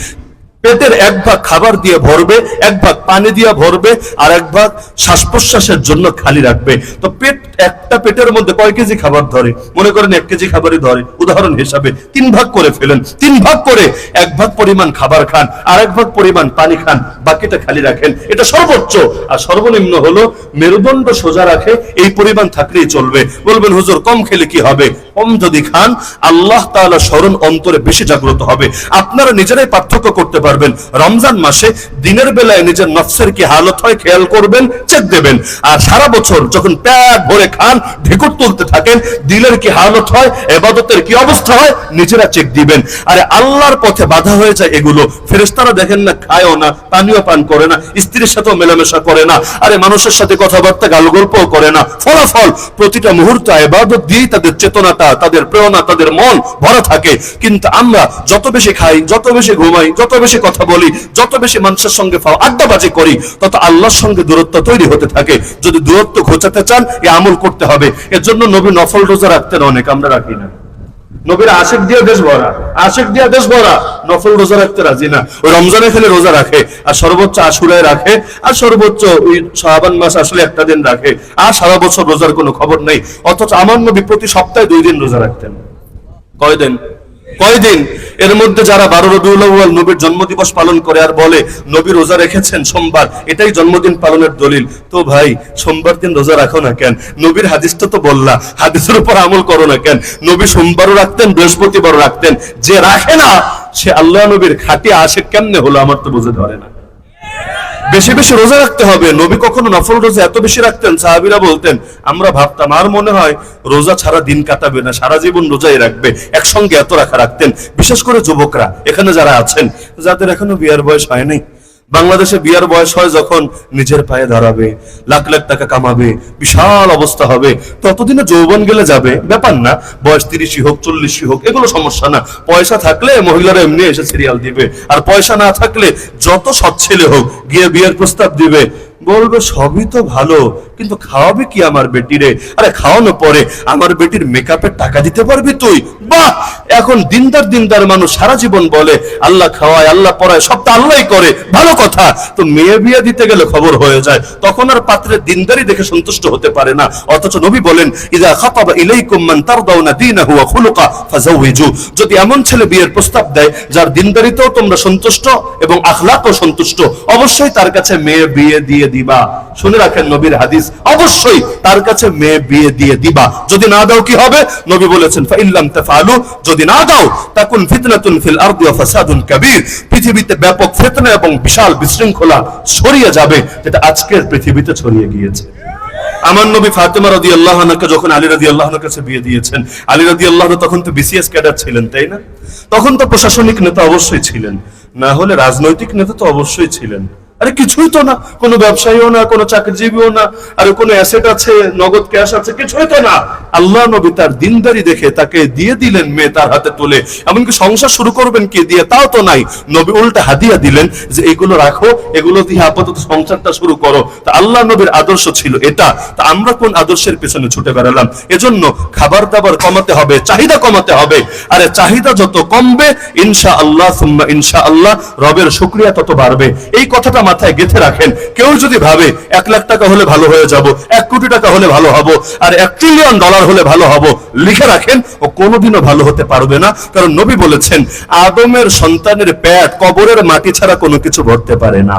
পেটের এক ভাগ খাবার দিয়ে ভরবে, এক ভাগ পানি দিয়ে ভরবে, আর এক ভাগ শ্বাস প্রশ্বাসের জন্য খালি রাখবে। তো পেট, একটা পেটের মধ্যে কয় কেজি খাবার ধরে? মনে করেন 1 কেজি খাবারই ধরে, উদাহরণ হিসাবে 3 ভাগ করে ফেলেন। 3 ভাগ করে 1 ভাগ পরিমাণ খাবার খান, আর 1 ভাগ পরিমাণ পানি খান, বাকিটা খালি রাখেন। এটা সর্বোচ্চ। আর সর্বনিম্ন হলো মেরুদণ্ড সোজা রাখে, এই পরিমাণ থাকলেই চলবে। বলবেন হুজুর কম খেলে কি হবে? কম যদি খান, আল্লাহ তাআলা স্মরণ অন্তরে বেশি জাগ্রত হবে। আপনারা নিজেরাই পার্থক্য করতে পারবেন। রমজান মাসে দিনের বেলায় নিজের নফসের কি হালত হয় খেয়াল করবেন, চেক দেবেন। আর সারা বছর যখন পেট ভরে খান, ঢেকুর তুলতে থাকেন, দিলের কি হালত হয়, ইবাদতের কি অবস্থা হয়, নিজেরা চেক দিবেন। আরে আল্লাহর পথে বাধা হয়ে যায় এগুলো। ফেরেশতারা দেখেন না, খায়ও না, পানিও পান করে না, স্ত্রীর সাথেও মেলামেশা করে না, আরে মানুষের সাথে কথাবার্তা গালগল্পও করে না। ফলাফল প্রতিটা মুহূর্ত ইবাদত দিয়েই তাদের চেতনাটা, তাদের প্রেরণা, তাদের মন ভরা থাকে। কিন্তু আমরা যত বেশি খাই, যত বেশি ঘুমাই, যত বেশি কথা বলি, যত বেশি মানুষের সঙ্গে আড্ডাবাজি করি, তত আল্লাহর সঙ্গে দূরত্ব তৈরি হতে থাকে। যদি দূরত্ব ঘোচাতে চান, এই আমল করতে হবে। এর জন্য নবী নফল রোজা রাখতেন অনেক, আমরা রাখি না। নবীর আশিক দিয়ে দেশ ভরা, আশিক দিয়ে দেশ ভরা, নফল রোজা রাখতে রাজি না। ওই রমজানে খেলে রোজা রাখে, আর সর্বোচ্চ আশুরায় রাখে, আর সর্বোচ্চ ওই শাবান মাস আসলে একটা দিন রাখে, আর সারা বছর রোজার কোনো খবর নেই। অথচ আমার নবী প্রতি সপ্তাহে 2 দিন রোজা রাখতেন। কয়দিন? এর মধ্যে যারা 12 রবিউল আউয়াল নবীর জন্মদিবস পালন করে আর বলে নবী রোজা রেখেছেন সোমবার, এটাই জন্মদিন পালনের দলিল, তো ভাই সোমবার দিন রোজা রাখো না কেন? নবীর হাদিসটা তো বললা, হাদিসের উপর আমল করো না কেন? নবী সোমবারও রাখতেন, বৃহস্পতিবারও রাখতেন। যে রাখে না, সে আল্লাহ নবীর খাঁটি আশিক কেমনে হলো আমার তো বুঝে ধরে না। বেশি বেশি রোজা রাখতে হবে। নবী কখনো নফল রোজা এত বেশি রাখতেন, সাহাবীরা বলতেন, আমরা ভাবতাম আর মনে হয় রোজা ছাড়া দিন কাটাবে না, সারা জীবন রোজাই রাখবে। একসঙ্গে এত রাখতেন। বিশেষ করে যুবকরা এখানে যারা আছেন, যাদের এখনো বিয়ার বয়স হয়নি, বাংলাদেশে বিয়ার বয়স হয় যখন নিজের পায়ে দাঁড়াবে, লাখ লাখ টাকা কামাবে, বিশাল অবস্থা হবে, ততদিনে যৌবন গেলে যাবে, ব্যাপার না। বয়স 30 হোক 40 হোক, এগুলো সমস্যা না। পয়সা থাকলে মহিলারা এমনি এসে সিরিয়াল দিবে, আর পয়সা না থাকলে যত সৎ ছেলে হোক গিয়ে বিয়ের প্রস্তাব দিবে, বলবে সবই তো ভালো, কিন্তু খাওয়াবে কি আমার বেটিরে? আরে খাওয়ানো পরে আমার বেটির মেকআপের টাকা দিতে পারবি তুই? বাহ! এখন দিনদার মানুষ সারা জীবন বলে আল্লাহ খাওয়ায়, আল্লাহ পড়ায়, সব তো আল্লাহই করে, ভালো কথা। তো মেয়ে বিয়ে দিতে গেলে খবর হয়ে যায়, তখন আর পাত্রের দিনদারি দেখে সন্তুষ্ট হতে পারে না। অথচ নবী বলেন ইযা খাতাবা ইলাইকুম মান তারদাউনা দীনাহু ওয়া খুলুকা ফাযাওয়িজু, যদি এমন ছেলে বিয়ের প্রস্তাব দেয় যার দিনদারিতেও তোমরা সন্তুষ্ট এবং আখলাকও সন্তুষ্ট, অবশ্যই তার কাছে মেয়ে বিয়ে দিয়ে দিবা। শুনে রাখেন নবীর হাদিস, অবশ্যই তার কাছে মেয়ে বিয়ে দিয়ে দিবা। যদি না দাও কি হবে? নবী বলেছেন ফাইল্লাম তাফআলু, যদি না দাও তাকুন ফিতনাতুন ফিল আরদি ওয়া ফাসাদুন কাবীর, পৃথিবীতে ব্যাপক ফিতনা এবং বিশাল বিশৃঙ্খলা ছড়িয়ে যাবে, যেটা আজকের পৃথিবীতে ছড়িয়ে গিয়েছে। আমার নবী ফাতেমা রাদিয়াল্লাহু আনহাকে যখন আলী রাদিয়াল্লাহু আনহুর কাছে বিয়ে দিয়েছেন, আলী রাদিয়াল্লাহু আনহু তখন তো বিসিএস ক্যাডার ছিলেন, তাই না? তখন তো প্রশাসনিক নেতা অবশ্যই ছিলেন, না হলে রাজনৈতিক নেতা তো অবশ্যই ছিলেন। আরে কিছুই তো না, কোনো ব্যবসায়ীও না, কোনো চাকরিজীবীও না, আর কোনো অ্যাসেট আছে, নগদ ক্যাশ আছে, কিছুই তো না। আল্লাহ নবী তার দিনদারি দেখে তাকে দিয়ে দিলেন মেয়ে তার হাতে তুলে। এমনকি সংসার শুরু করবেন কি দিয়ে, তাও তো নাই। নবী উল্টা হাদিয়া দিলেন যে এগুলো রাখো, এগুলো দিয়ে আপাতত সংসারটা শুরু করো। তা আল্লাহ নবীর আদর্শ ছিল এটা। তা আমরা কোন আদর্শের পেছনে ছুটে বেড়ালাম? এজন্য খাবার দাবার কমাতে হবে, চাহিদা কমাতে হবে। আরে চাহিদা যত কমবে ইনশাআল্লাহ সুম্মা ইনশাআল্লাহ রবের শুকরিয়া তত বাড়বে। এই কথাটা মাথায় গেঁথে রাখেন, কেউ যদি ভাবে 1 লাখ টাকা হলে ভালো হয়ে যাব, 1 কোটি টাকা হলে ভালো হব, আর $1 ট্রিলিয়ন হলে ভালো হব, লিখে রাখেন, ও কোনোদিনও ভালো হতে পারবে না। কারণ নবী বলেছেন, আদমের সন্তানের পেট কবরের মাটি ছাড়া কোনো কিছু ভরতে পারে না।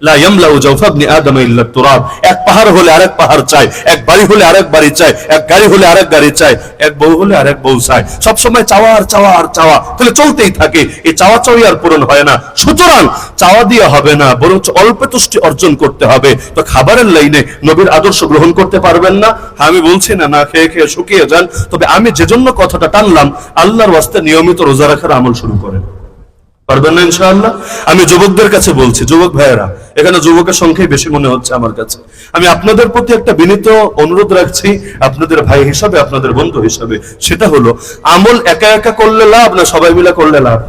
লা ইয়ামলাউ জাওফা ইবনি আদম ইল্লা তুরাব। এক পাহাড় হলে আরেক পাহাড় চাই, এক বাড়ি হলে আরেক বাড়ি চাই, এক গাড়ি হলে আরেক গাড়ি চাই, এক বউ হলে আরেক বউ চাই। সব সময় চাওয়া আর চাওয়া আর চাওয়া, তাহলে চলতেই থাকে। এই চাওয়া চাওয়াই আর পূরণ হয় না। সুতরাং চাওয়া দিয়ে হবে না, বরং অল্প তুষ্টি অর্জন করতে হবে। তো খাবারের লাইনে নবীর আদর্শ গ্রহণ করতে পারবেন না? আমি বলছি না না খেয়ে খেয়ে শুকিয়ে যান, তবে আমি যে জন্য কথাটা টানলাম, আল্লাহর ওয়াস্তে নিয়মিত রোজা রাখার আমল শুরু করেন। পারবেন না ইনশাআল্লাহ? আমি যুবকদের কাছে বলছি, যুবক ভাইয়েরা, এখানে যুবকের সংখ্যাই বেশি মনে হচ্ছে আমার কাছে। আমি আপনাদের প্রতি একটা বিনীত অনুরোধ রাখছি, আপনাদের ভাই হিসাবে, আপনাদের বন্ধু হিসাবে। সেটা হলো, আমল একা একা করলে লাভ না সবাই মিলে করলে লাভ?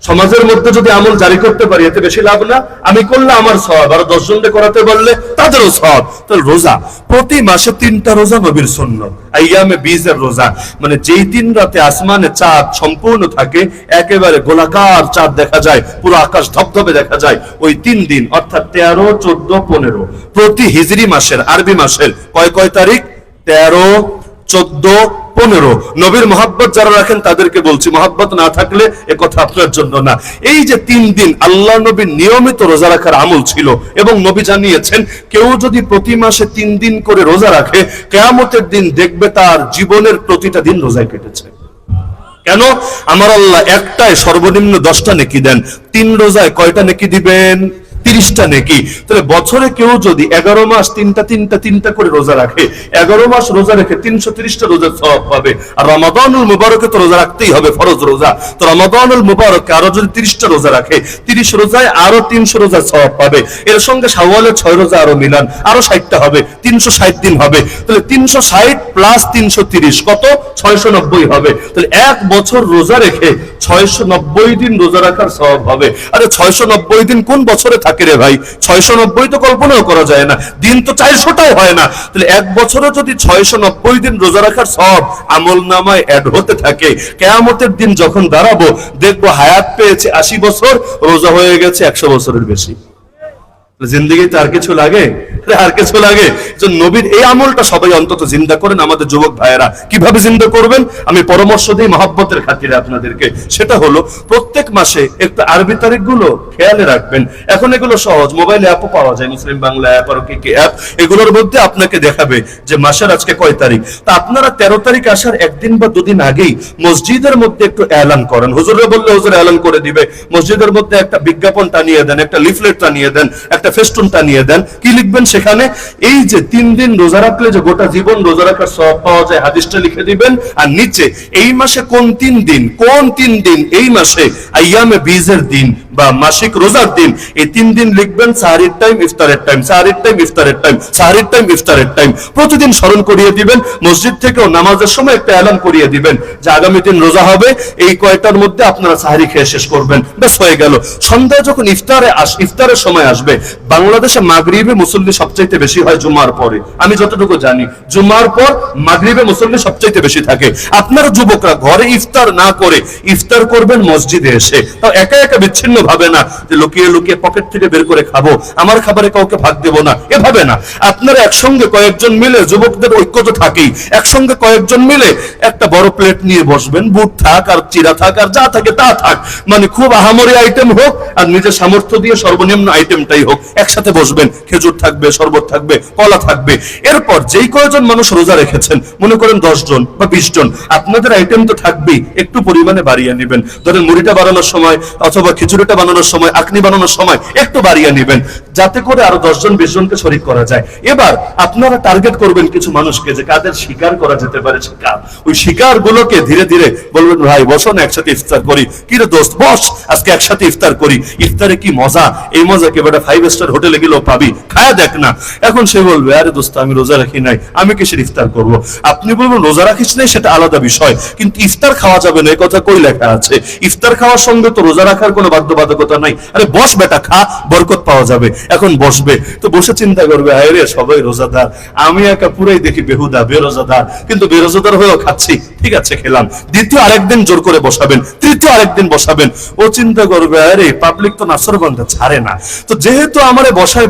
সমাজের মধ্যে যদি আমল জারি করতে পারি, এতে বেশি লাভ না? আমি করলে আমার সওয়াব, আর 10 জনকে করাতে পারলে তাদেরও সওয়াব। তাহলে রোজা, প্রতি মাসে 3টা রোজা নবীর সুন্নাত। আইয়ামে বীজের রোজা, মানে যেই দিন রাতে আসমানে চাঁদ সম্পূর্ণ থাকে, একেবারে গোলাকার চাঁদ দেখা যায়, পুরো আকাশ ধবধবে দেখা যায়, ওই 3 দিন অর্থাৎ 13, 14, 15 প্রতি হিজরি মাসের, আরবি মাসের কয় তারিখ? 13, 14, 15। নবীর মহব্বত যারা রাখেন তাদেরকে বলছি, মহব্বত না থাকলে এ কথা আপনার জন্য না। এই যে 3 দিন আল্লাহ নবীর নিয়মিত রোজা রাখার আমল ছিল, এবং নবী জানিয়েছেন, কেউ যদি প্রতি মাসে 3 দিন করে রোজা রাখে, কিয়ামতের দিন দেখবে তার জীবনের প্রতিটা দিন রোজায় কেটেছে। কেন? আমার আল্লাহ একটায় সর্বনিম্ন 10টা নেকি দেন, 3 রোজায় কয়টা নেকি দিবেন? 30টা নেকি। তাহলে বছরে কেউ যদি 11 মাস 3টা করে রোজা রাখে, 11 মাস রোজা রেখে 330টা রোজার সওয়াব পাবে। আর রমাদানুল মুবারকে তো রোজা রাখতেই হবে, ফরজ রোজা। তো রমাদানুল মুবারকে আরো যদি 30টা রোজা রাখে, 30 রোজায় আরো 300 রোজার সওয়াব পাবে। এর সঙ্গে শাওয়ালের 6 রোজা আরো মিলান, আরো 60টা হবে, 360 দিন হবে। তাহলে 360 প্লাস 330 কত? 690 হবে। তাহলে 1 বছর রোজা রেখে 690 দিন রোজা রাখার সওয়াব হবে। আরে 690 দিন কোন বছরে থাকে রে ভাই? 690 তো কল্পনাও করা যায় না, দিন তো 400টাও হয় না। তাহলে 1 বছরে যদি 690 দিন রোজা রাখার সওয়াব আমল নামায় অ্যাড হতে থাকে, কিয়ামতের দিন যখন দাঁড়াবো, দেখবো হায়াত পেয়েছে 80 বছর, রোজা হয়ে গেছে 100 বছরের বেশি। জিন্দেগিতে আর কিছু লাগে? আর কিছু লাগে? যে নবীর এই আমলটা সবাই অন্তত জিন্দা করেন। আমাদের যুবক ভাইয়েরা কিভাবে জিন্দা করবেন আমি পরামর্শ দিই মহব্বতের খাতিরে আপনাদেরকে। সেটা হলো, প্রত্যেক মাসে একটু আরবি তারিখগুলো খেয়ালে রাখবেন। এখন এগুলো সহজ, মোবাইলে অ্যাপও পাওয়া যায়, মুসলিম বাংলা অ্যাপ আর কি অ্যাপ, এগুলোর মধ্যে আপনাকে দেখাবে যে মাসের আজকে কয় তারিখ। তা আপনারা 13 তারিখ আসার 1 দিন বা 2 দিন আগেই মসজিদের মধ্যে একটু এলান করেন। হুজুরে বললে হুজুর এলান করে দিবে। মসজিদের মধ্যে একটা বিজ্ঞাপন টানিয়ে দেন, একটা লিফলেট টানিয়ে দেন, একটা ফেস্টুন টানিয়ে দেন। কি লিখবেন সেখানে? এই যে 3 দিন রোজা রাখলে যে গোটা জীবন রোজা রাখার সওয়াব পাওয়া যায়, হাদিসটা লিখে দিবেন। আর নিচে এই মাসে কোন 3 দিন, কোন 3 দিন এই মাসে আইয়ামে বীজের দিন বা মাসিক রোজার দিন, এই 3 দিন লিখবেন। সাহরির টাইম, ইফতারের টাইম, সাহরির টাইম, ইফতারের টাইম, সাহরির টাইম, ইফতারের টাইম। প্রতিদিন স্মরণ করিয়ে দিবেন। মসজিদ থেকেও নামাজের সময় একটা এলান করিয়ে দিবেন যে আগামী দিন রোজা হবে, এই কয়টার মধ্যে আপনারা সাহরি খেয়ে শেষ করবেন। ব্যাস হয়ে গেল। সন্ধ্যায় যখন ইফতারের সময় আসবে, বাংলাদেশে মাগরিবে মুসল্লি সবচাইতে বেশি হয় জুমার পরে। আমি যতটুকু জানি জুমার পর মাগরিবে মুসল্লি সবচাইতে বেশি থাকে। আপনারা যুবকরা ঘরে ইফতার না করে ইফতার করবেন মসজিদে এসে। তাও একা একা বিচ্ছিন্ন ভাবে না যে লুকিয়ে লুকিয়ে পকেট থেকে বের করে খাবো, আমার খাবারে কাউকে ভাগ দেবো না, এভাবে না। আপনারা একসঙ্গে কয়েকজন মিলে, যুবকদের ঐক্য তো থাকেই, একসঙ্গে কয়েকজন মিলে একটা বড় প্লেট নিয়ে বসবেন। বুট থাক আর চিরা থাক আর যা থাকে তা থাক, মানে খুব আহামরি আইটেম হোক আর নিজের সামর্থ্য দিয়ে সর্বনিম্ন আইটেমটাই হোক, একসাথে বসবেন। খেজুর থাকবে, শরবত থাকবে, কলা থাকবে। এরপর যেই কয়জন মানুষ রোজা রেখেছেন, মনে করেন 10 জন বা 20 জন, আপনাদের আইটেম তো থাকবেই, একটু পরিমাণে বাড়িয়ে নেবেন। ধরেন মুড়িটা বানানোর সময় অথবা খিচুড়িটা বানানোর সময়, আকনি বানানোর সময় একটু বাড়িয়ে নেবেন, যাতে করে আরো 10 জন 20 জনকে শরীক করা যায়। এবার আপনারা টার্গেট করবেন কিছু মানুষকে, যে কাদের শিকার করা যেতে পারে শিকার। ওই শিকার গুলোকে ধীরে ধীরে বলবেন, ভাই বসো না একসাথে ইফতার করি। কি রে দোস্ত, বস আজকে একসাথে ইফতার করি। ইফতারে কি মজা, এই মজা কে বেটা 5 স্টার হোটেলে গেলেও পাবি, খায়া দেখ না। এখন সে বলবে আরে দোস্ত আমি রোজা রাখি নাই, আমি কিসের ইফতার করব? আপনি বলবেন রোজা রাখিস নাই সেটা আলাদা বিষয়, কিন্তু ইফতার খাওয়া যাবে না এ কথা কই লেখা আছে? ইফতার খাওয়ার সঙ্গে তো রোজা রাখার কোনো বাধ্যবাধকতা নাই। আরে বস বেটা, খা, বরকত পাওয়া যাবে। এখন বসবে তো বসে চিন্তা করবে আরে রে সবাই রোজাদার, আমি একা পুরাই দেখি বেহুদা বেরোজাদার, কিন্তু বেরোজাদার হয়েও খাচ্ছি, ঠিক আছে খেলাম। দ্বিতীয় আরেকদিন জোর করে বসাবেন, তৃতীয় আরেকদিন বসাবেন, ও চিন্তা করবে আরে পাবলিক তো নাসরবান্ধা ছাড়ে না, তো যেহেতু আমারে বসাই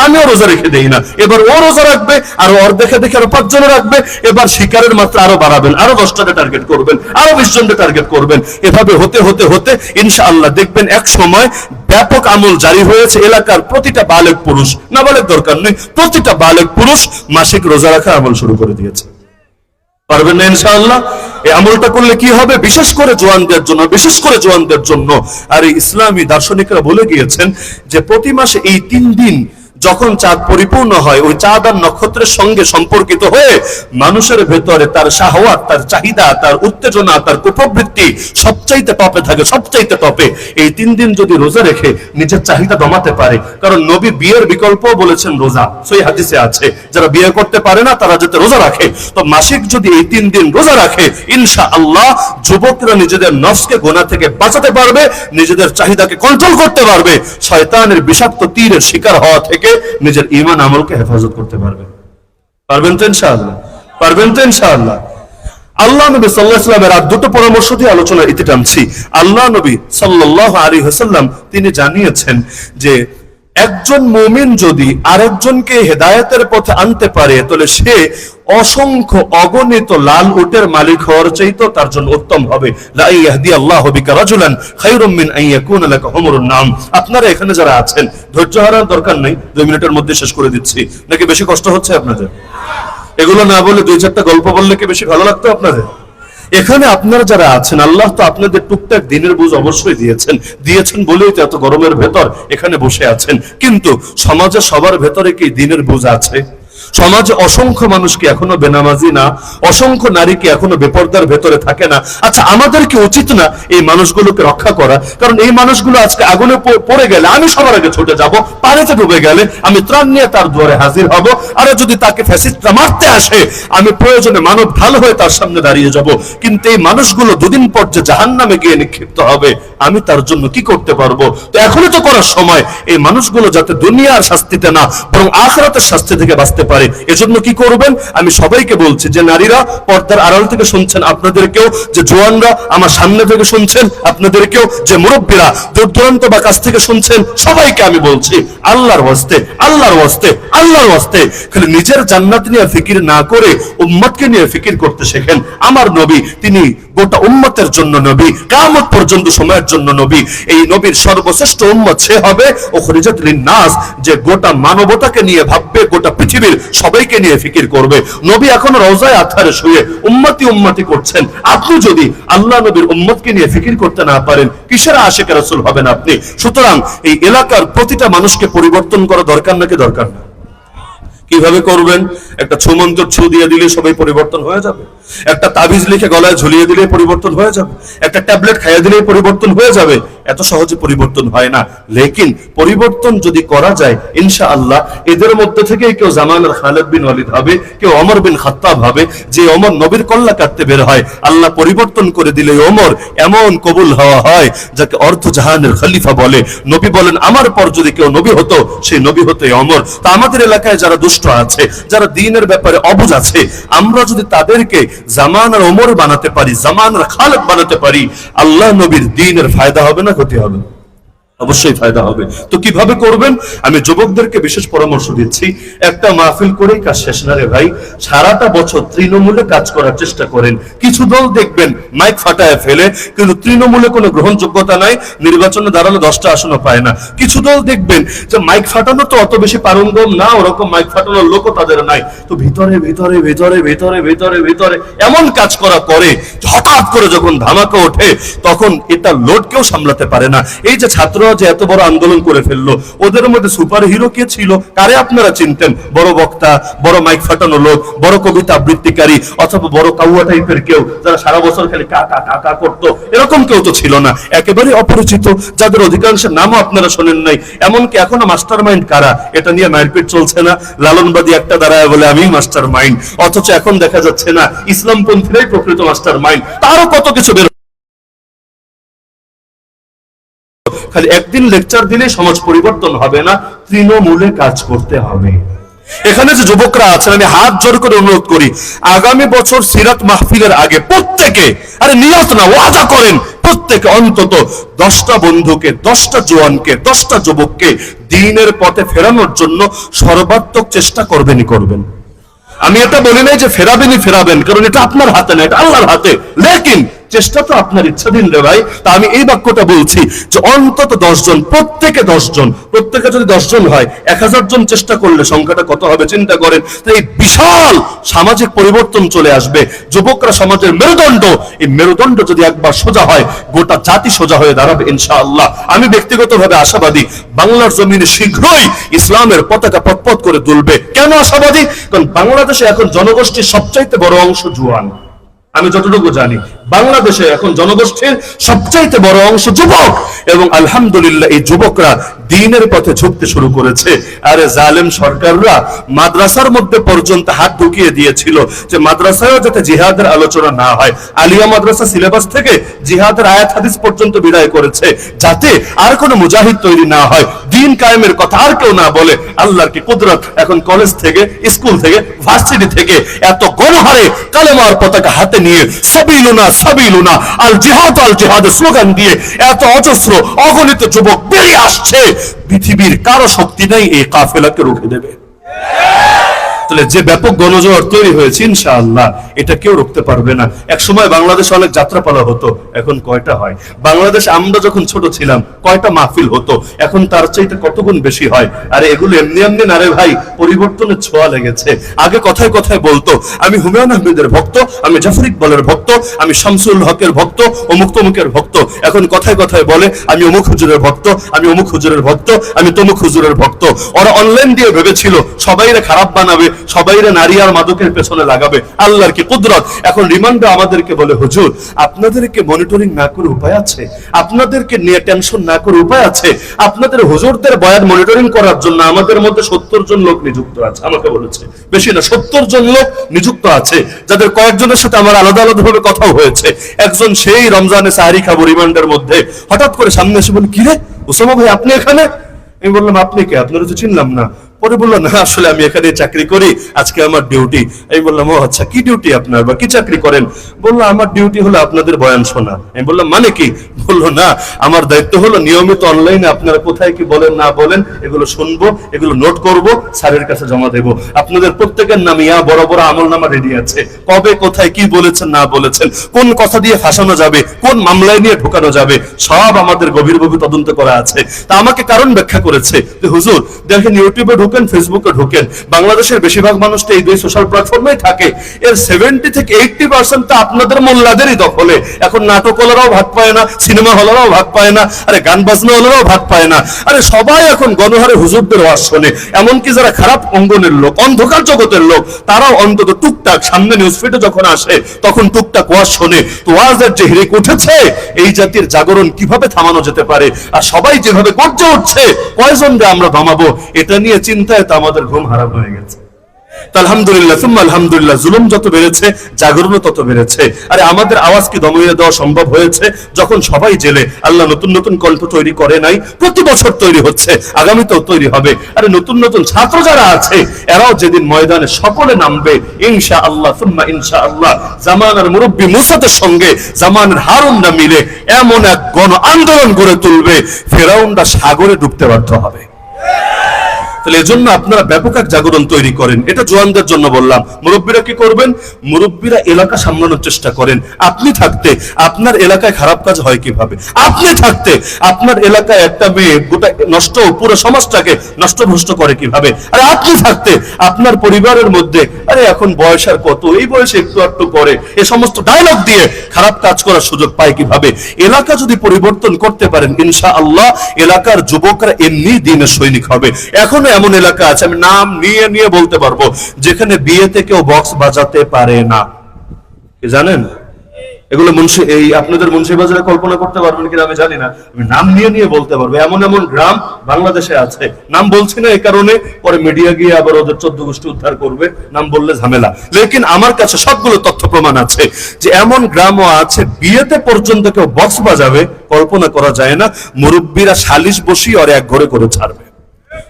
আমিও রোজা রেখে দেই না। এবার ও রোজা রাখবে, আর ওর দেখে দেখে আরো 5 জন রাখবে। এবার শিকারের মাত্রা আরো বাড়াবেন, আরো 10টাকে টার্গেট করবেন, আরো 20 জনকে টার্গেট করবেন। এভাবে হতে হতে হতে ইনশাআল্লাহ দেখবেন এক সময় ব্যাপক আমল জারি হয়েছে। এলাকার প্রতিটা বালেগ পুরুষ, না বালেগ দরকার নেই, প্রতিটা বালেগ পুরুষ মাসিক রোজা রাখার আমল শুরু করে দিয়েছে। পারবেন না ইনশাআল্লাহ? এই আমলটা করলে কি হবে? বিশেষ করে জোয়ানদের জন্য। আর এই ইসলামী দার্শনিকরা বলে গিয়েছেন যে প্রতি মাসে এই 3 দিন যখন চাঁদ পরিপূর্ণ হয়, ওই চাঁদ আর নক্ষত্রের সঙ্গে সম্পর্কিত হয়ে মানুষের ভেতরে তার শাহওয়াত, তার চাহিদা, তার উত্তেজনা, তার কুপ্রবৃত্তি সবচাইতে টপে থাকে, সবচাইতে টপে। এই 3 দিন যদি রোজা রেখে নিজের চাহিদা দমাতে পারে, কারণ নবী বিয়ের বিকল্প বলেছেন রোজা, সহিহ হাদিসে আছে যারা বিয়ে করতে পারে না তারা যাতে রোজা রাখে। তো মাসিক যদি এই 3 দিন রোজা রাখে ইনশাআল্লাহ যুবকরা নিজেদের নফসকে গুনাহ থেকে বাঁচাতে পারবে, নিজেদের চাহিদাকে কন্ট্রোল করতে পারবে, শয়তানের বিষাক্ত তীরের শিকার হওয়া থেকে নিজের ঈমান আমলকে হেফাজত করতে পারবে। পারবেন তো ইনশাআল্লাহ? পারবেন তো ইনশাআল্লাহ? আল্লাহ নবী সাল্লাল্লাহু আলাইহি ওয়াসাল্লামের আর দুটো পরামর্শ দিয়ে আলোচনা ইতি টানছি। আল্লাহ নবী সাল্লাল্লাহু আলাইহি ওয়াসাল্লাম তিনি জানিয়েছেন যে একজন মুমিন যদি আরেকজনকে হেদায়েতের পথে আনতে পারে তাহলে সে অসংখ্য অগণিত লাল উটের মালিক হওয়ার চাইতে তার জন্য উত্তম হবে। লা ইয়াহদি আল্লাহু বিকা রাজুলান খায়রুম মিন আন ইয়াকুনা লাকা হুমরুন নাম। আপনারা এখানে যারা আছেন ধৈর্য হারার দরকার নেই, 2 মিনিটের মধ্যে শেষ করে দিচ্ছি। নাকি বেশি কষ্ট হচ্ছে আপনাদের? এগুলো না বলে 2-4টা গল্প বললে কি বেশি ভালো লাগতো আপনাদের? এখানে আপনারা যারা আছেন আল্লাহ তো আপনাদের টুকটাক দিনের বুঝ অবশ্যই দিয়েছেন বলেই তো এত গরমের ভেতর এখানে বসে আছেন। কিন্তু সমাজে সবার ভেতরে কি দিনের বুঝ আছে? সমাজে অসংখ্য মানুষ কি এখনো বেনামাজি না? অসংখ্য নারী কি এখনো বেপরদার ভেতরে থাকে না? আচ্ছা আমাদের কি উচিত না এই মানুষগুলোকে রক্ষা করা? কারণ এই মানুষগুলো আজকে আগুনে পড়ে গেলে আমি সবার আগে ছুটে যাব, পানিতে ডুবে গেলে আমি ত্রাণ নিয়ে তার দুয়ারে হাজির হব, আর যদি তাকে ফ্যাসিস্টরা মারতে আসে আমি প্রয়োজনে মানব ঢাল হয়ে তার সামনে দাঁড়িয়ে যাব। কিন্তু এই মানুষগুলো 2 দিন পর যে জাহান্নামে গিয়ে নিক্ষিপ্ত হবে আমি তার জন্য কি করতে পারবো? তো এখনই তো করার সময় এই মানুষগুলো যাতে দুনিয়ার শাস্তিতে না বরং আখিরাতের শাস্তি থেকে বাঁচতে পারে। এজন্য কি করবেন? আমি সবাইকে বলছি যে নারীরা পর্দার আড়াল থেকে শুনছেন আপনাদেরকেও, যে জওয়ানরা আমার সামনে থেকে শুনছেন আপনাদেরকেও, যে মুরব্বীরা দূর দূরান্ত বা কাছ থেকে শুনছেন সবাইকে আমি বলছি আল্লাহর ওয়াস্তে খালি নিজের জান্নাত নিয়ে ফিকির না করে উম্মতকে নিয়ে ফিকির করতে শেখেন। আমার নবী তিনি গোটা উম্মতের জন্য নবী, কিয়ামত পর্যন্ত সময়ের জন্য নবী। এই নবীর সর্বশ্রেষ্ঠ উম্মত সে হবে উখরিজাত লিন-নাস, যে গোটা মানবতাকে নিয়ে ভাববে, গোটা পৃথিবীর সবাইকে নিয়ে ফিকির করবে। নবী এখন রওজায়ে আতহারে শুয়ে উম্মতি করছেন। আপনি যদি আল্লাহ নবীর উম্মতকে নিয়ে ফিকির করতে না পারেন কিসের আশিক রাসূল হবেন আপনি? সুতরাং এই এলাকার প্রতিটা মানুষকে পরিবর্তন করা দরকার নাকি দরকার না? কিভাবে করবেন? একটা ছুমন্ত্র ছু দিয়ে দিলে সবাই পরিবর্তন হয়ে যাবে? একটা তাবিজ লিখে গলায় ঝুলিয়ে দিলে পরিবর্তন হয়ে যাবে? একটা ট্যাবলেট খাইয়ে দিলে পরিবর্তন হয়ে যাবে? এত সহজে পরিবর্তন হয় না। লেকিন পরিবর্তন যদি করা যায় ইনশাআল্লাহ এদের মধ্যে থেকে কেউ জামানের খালিদ বিন ওয়ালিদ হবে, কেউ ওমর বিন খাত্তাব হবে। যে ওমর নবীর কল্লা কাটতে বের হয় আল্লাহ পরিবর্তন করে দিলে ওমর এমন কবুল হওয়া হয় যাকে অর্ধ জাহানের খলিফা বলে। নবী বলেন আমার পর যদি কেউ নবী হতো সেই নবী হতো ওমর। তা আমাদের এলাকায় যারা দুষ্ট আছে, যারা দ্বীনের ব্যাপারে অবুঝ আছে, আমরা যদি তাদেরকে জামানার ওমর বানাতে পারি, জামানার খালিদ বানাতে পারি, আল্লাহ নবীর দ্বীনের ফায়দা হবে না ক্ষতি হবে? অবশ্যই ফায়দা হবে। তো কিভাবে করবেন? আমি যুবকদেরকে বিশেষ পরামর্শ দিচ্ছি, একটা মাহফিল করেই কাজ শেষ না রে ভাই। সারাটা বছর তৃণমূলে কাজ করার চেষ্টা করেন। কিছু দল দেখবেন মাইক ফাটায় ফেলে, কিন্তু তৃণমূলে কোনো গ্রহণযোগ্যতা নাই, নির্বাচনে দাঁড়ালে 10টা আসনও পায় না। কিছু দল দেখবেন যে মাইক ফাটানো তো অত বেশি পারঙ্গম না, ওরকম মাইক ফাটানোর লোকও তাদের নাই, তো ভিতরে ভিতরে ভিতরে ভিতরে ভিতরে ভিতরে এমন কাজ করা করে হঠাৎ করে যখন ধামাকা ওঠে তখন এটা লোড কেউ সামলাতে পারে না। এই যে ছাত্র ছাত্ররাও যে এত বড় আন্দোলন করে ফেললো, ওদের মধ্যে সুপার হিরো কে ছিল? কারে আপনারা চিনতেন? বড় বক্তা, বড় মাইক ফাটানো লোক, বড় কবিতা আবৃত্তিকারী, অথবা বড় কাউয়া টাইপের কেউ যারা সারা বছর খালি কাকা কাকা করতো, এরকম কেউ তো ছিল না। একেবারে অপরিচিত, যাদের অধিকাংশের নামও আপনারা শোনেন নাই। এমনকি এখনো মাস্টার মাইন্ড কারা এটা নিয়ে মারপিট চলছে না? লালনবাদী একটা দাঁড়ায় বলে আমি মাস্টার মাইন্ড, অথচ এখন দেখা যাচ্ছে না ইসলামপন্থীরাই প্রকৃত মাস্টার মাইন্ড। তারও কত কিছু বের। খালি একদিন লেকচার দিলে সমাজ পরিবর্তন হবে না, তৃণমূলে কাজ করতে হবে। এখানে যে যুবকরা আছেন, আমি হাত জোর করে অনুরোধ করি, আগামী বছর সিরাত মাহফিলের আগে প্রত্যেকে, আরে নিয়ত না, ওয়াদা করেন, প্রত্যেকে অন্তত 10টা বন্ধুকে, 10টা জওয়ানকে, 10টা যুবককে দ্বীনের পথে ফেরানোর জন্য সর্বাত্মক চেষ্টা করবেনই করবেন। আমি এটা বলি নাই যে ফেরাবেন, কারণ এটা আপনার হাতে না, এটা আল্লাহর হাতে। লেকিন চেষ্টা তো আপনার ইচ্ছাধীন রে ভাই। তা আমি এই বাক্যটা বলছি যে অন্তত 10 জন, প্রত্যেকে 10 জন, প্রত্যেকে যদি 10 জন হয়, 1000 জন চেষ্টা করলে সংখ্যাটা কত হবে চিন্তা করেন। এই বিশাল সামাজিক পরিবর্তন চলে আসবে। যুবকরা সমাজের মেরুদণ্ড, এই মেরুদণ্ড যদি একবার সোজা হয়, গোটা জাতি সোজা হয়ে দাঁড়াবে ইনশাআল্লাহ। আমি ব্যক্তিগতভাবে আশাবাদী, বাংলার জমিনে শীঘ্রই ইসলামের পতাকা পতপত করে দুলবে। কেন আশাবাদী? কারণ বাংলাদেশে এখন জনগোষ্ঠীর সবচাইতে বড় অংশ জুয়ান। আমি যতটুকু জানি বাংলাদেশে এখন জনগোষ্ঠীর সবচাইতে বড় অংশ যুবক, এবং আলহামদুলিল্লাহ এই যুবকরা দ্বীনের পথে ঝুঁকতে শুরু করেছে। আরে জালেম সরকাররা মাদ্রাসার মধ্যে পর্যন্ত হাত ঢুকিয়ে দিয়েছিল যে মাদ্রাসায়ও যাতে জিহাদের আলোচনা না হয়। আলিয়া মাদ্রাসা সিলেবাস থেকে জিহাদের আয়াত হাদিস পর্যন্ত বিদায় করেছে, যাতে আর কোনো মুজাহিদ তৈরি না হয়, দ্বীন কায়েমের কথা আর কেউ না বলে। আল্লাহর কি কুদরত, এখন কলেজ থেকে, স্কুল থেকে, ভার্সিটি থেকে এত গণহারে কালেমার পতাকা হাতে নিয়ে সাবিলুনা সাবিলুনা আল জিহাদ স্লোগান দিয়ে এত অজস্র অগণিত যুবক বেরিয়ে আসছে। পৃথিবীর কারো শক্তি নাই এই কাফেলাকে রুখে দেবে। তাহলে যে ব্যাপক গণজোয়ার তৈরি হয়েছে ইনশাআল্লাহ, এটা কেউ রুখতে পারবে না। এক সময় বাংলাদেশে অনেক যাত্রাপালা হতো, এখন কয়টা হয়? বাংলাদেশ আমরা যখন ছোট ছিলাম কয়টা মাহফিল হতো, এখন তার চাইতে কত গুণ বেশি হয়। আরে এগুলো এমনি এমনি না রে ভাই, পরিবর্তনের ছোঁয়া লেগেছে। আগে কথায় কথায় বলতো আমি হুমায়ুন আহমেদের ভক্ত, আমি জাফর ইকবালের ভক্ত, আমি শামসুল হকের ভক্ত, অমুক তমুকের ভক্ত। এখন কথায় কথায় বলে আমি অমুক হুজুরের ভক্ত, আমি অমুক হুজুরের ভক্ত, আমি তমুক হুজুরের ভক্ত। ওরা অনলাইন দিয়ে ভেবেছিল সবাইরে খারাপ বানাবে, সবাইরে নারী আর মাদকের পেছনে লাগাবে। আল্লাহর কি কুদরত, এখন রিমান্ডে আমাদেরকে বলে হুজুর আপনাদেরকে মনিটরিং না করে উপায় আছে, আপনাদেরকে নিয়ে টেনশন না করে উপায় আছে। আপনাদের হুজুরদের বয়ান মনিটরিং করার জন্য আমাদের মধ্যে 70 জন লোক নিযুক্ত আছে। আমাকে বলেছে বেশি না, 70 জন লোক নিযুক্ত আছে, যাদের কয়েকজনের সাথে আমার আলাদা আলাদা ভাবে কথাও হয়েছে। একজন সেই রমজানে সাহারি খাবো রিমান্ডের মধ্যে হঠাৎ করে সামনে এসে বলে, কি রে ওসামা ভাই আপনি এখানে? আমি বললাম আপনি কে? আপনারা তো চিনলাম না। পরে বললো না আসলে আমি এখানে চাকরি করি, আজকে আমার ডিউটি। আমি বললাম ও আচ্ছা, কি ডিউটি আপনার বা কি চাকরি করেন? বললো আমার ডিউটি হলো আপনাদের বয়ান শোনা। আমি বললাম মানে কি? বললো না আমার দায়িত্ব হলো নিয়মিত অনলাইনে আপনারা কোথায় কি বলেন না বলেন এগুলো শুনবো, এগুলো নোট করব, স্যারের কাছে জমা দেব। আপনাদের প্রত্যেকের নাম ইয়া বড় বড় আমল নামা রেডি আছে, কবে কোথায় কি বলেছেন না বলেছেন, কোন কথা দিয়ে ফাঁসানো যাবে, কোন মামলায় নিয়ে ঢোকানো যাবে, সব আমাদের গভীরভাবে তদন্ত করা আছে। তা আমাকে কারণ ব্যাখ্যা করেছে যে হুজুর দেখেন ইউটিউবে ঢোকেন, ফেসবুকে ঢোকেন, বাংলাদেশের বেশিরভাগ মানুষ তো এই দুই সোশ্যাল প্ল্যাটফর্মেই থাকে, এর 70 থেকে 80% তো আপনাদের মোল্লাদেরই দখলে। এখন নাটক হলেরাও ভাগ পায় না, সিনেমা হলেরাও ভাগ পায় না, আরে গান বাজনা হলেরাও ভাগ পায় না। আরে সবাই এখন গণহারে হুজুরদের ওয়াজ শোনে, এমনকি যারা খারাপ অঙ্গনের লোক, অন্ধকার জগতের লোক, তারাও অন্তত টুকটাক সামনে নিউজ ফিডে যখন আসে তখন টুকটাক ওয়াজ শোনে। তো ওয়াজের যে হিরিক উঠেছে, এই জাতির জাগরণ কিভাবে থামানো যেতে পারে, আর সবাই যেভাবে গর্জে উঠছে কয়জনকে আমরা থামাবো, এটা নিয়ে চিন্তায় তো আমাদের ঘুম হারাম হয়ে গেছে। আলহামদুলিল্লাহ সুম্মা আলহামদুলিল্লাহ, জুলুম যত বেড়েছে জাগরণ তত বেড়েছে। আরে আমাদের আওয়াজ কি দমিয়ে দেওয়া সম্ভব হয়েছে যখন সবাই জেলে? আল্লাহ নতুন নতুন কণ্ঠ তৈরি করে নাই, প্রতি বছর তৈরি হচ্ছে, আগামীতেও তৈরি হবে। আরে নতুন নতুন ছাত্র যারা আছে এরাও যেদিন ময়দানে সকলে নামবে ইনশাআল্লাহ সুম্মা ইনশাআল্লাহ, জামানার মুরব্বী মুসাদের সঙ্গে জামানের হারুনরা মিলে এমন এক গণ আন্দোলন গড়ে তুলবে, ফেরাউনরা সাগরে ডুবতে বাধ্য হবে। তাহলে এজন্য আপনারা ব্যাপক এক জাগরণ তৈরি করেন। এটা জওয়ানদের জন্য বললাম। মুরব্বীরা কি করবেন? মুরব্বীরা এলাকা সামলানোর চেষ্টা করেন। আপনি থাকতে আপনার এলাকায় খারাপ কাজ হয় কিভাবে? আপনি থাকতে আপনার এলাকায় একটা মেয়ে গোটা নষ্ট পুরো সমাজটাকে নষ্টভ্রষ্ট করে কিভাবে? আরে আপনি থাকতে আপনার পরিবারের মধ্যে আরে এখন বয়স আর কত, এই বয়সে একটু একটু করে এই সমস্ত ডায়লগ দিয়ে খারাপ কাজ করার সুযোগ পায় কিভাবে? এলাকা যদি পরিবর্তন করতে পারেন ইনশাআল্লাহ এলাকার যুবকরা এমনি দিনের সৈনিক হবে। এখনো এমন এলাকা আছে, আমি নাম নিয়ে নিয়ে বলতে পারবো, যেখানে বিয়েতে কেউ বক্স বাজাতে পারে না। কি জানেন? এগুলো এই আপনাদের মুন্সিবাজারে কল্পনা করতে পারবেন কিনা আমি জানি না, আমি নাম নিয়ে নিয়ে বলতে পারবো। এমন এমন গ্রাম বাংলাদেশে আছে, নাম বলছি না এই কারণে পরে মিডিয়া গিয়ে আবার ওদের 14 গোষ্ঠী উদ্ধার করবে, নাম বললে ঝামেলা। লেকিন আমার কাছে সবগুলো তথ্য প্রমাণ আছে যে এমন গ্রামও আছে বিয়েতে পর্যন্ত কেউ বক্স বাজাবে, কল্পনা করা যায় না। মুরব্বীরা সালিশ বসিয়ে আর এক ঘরে করে ছাড়বে।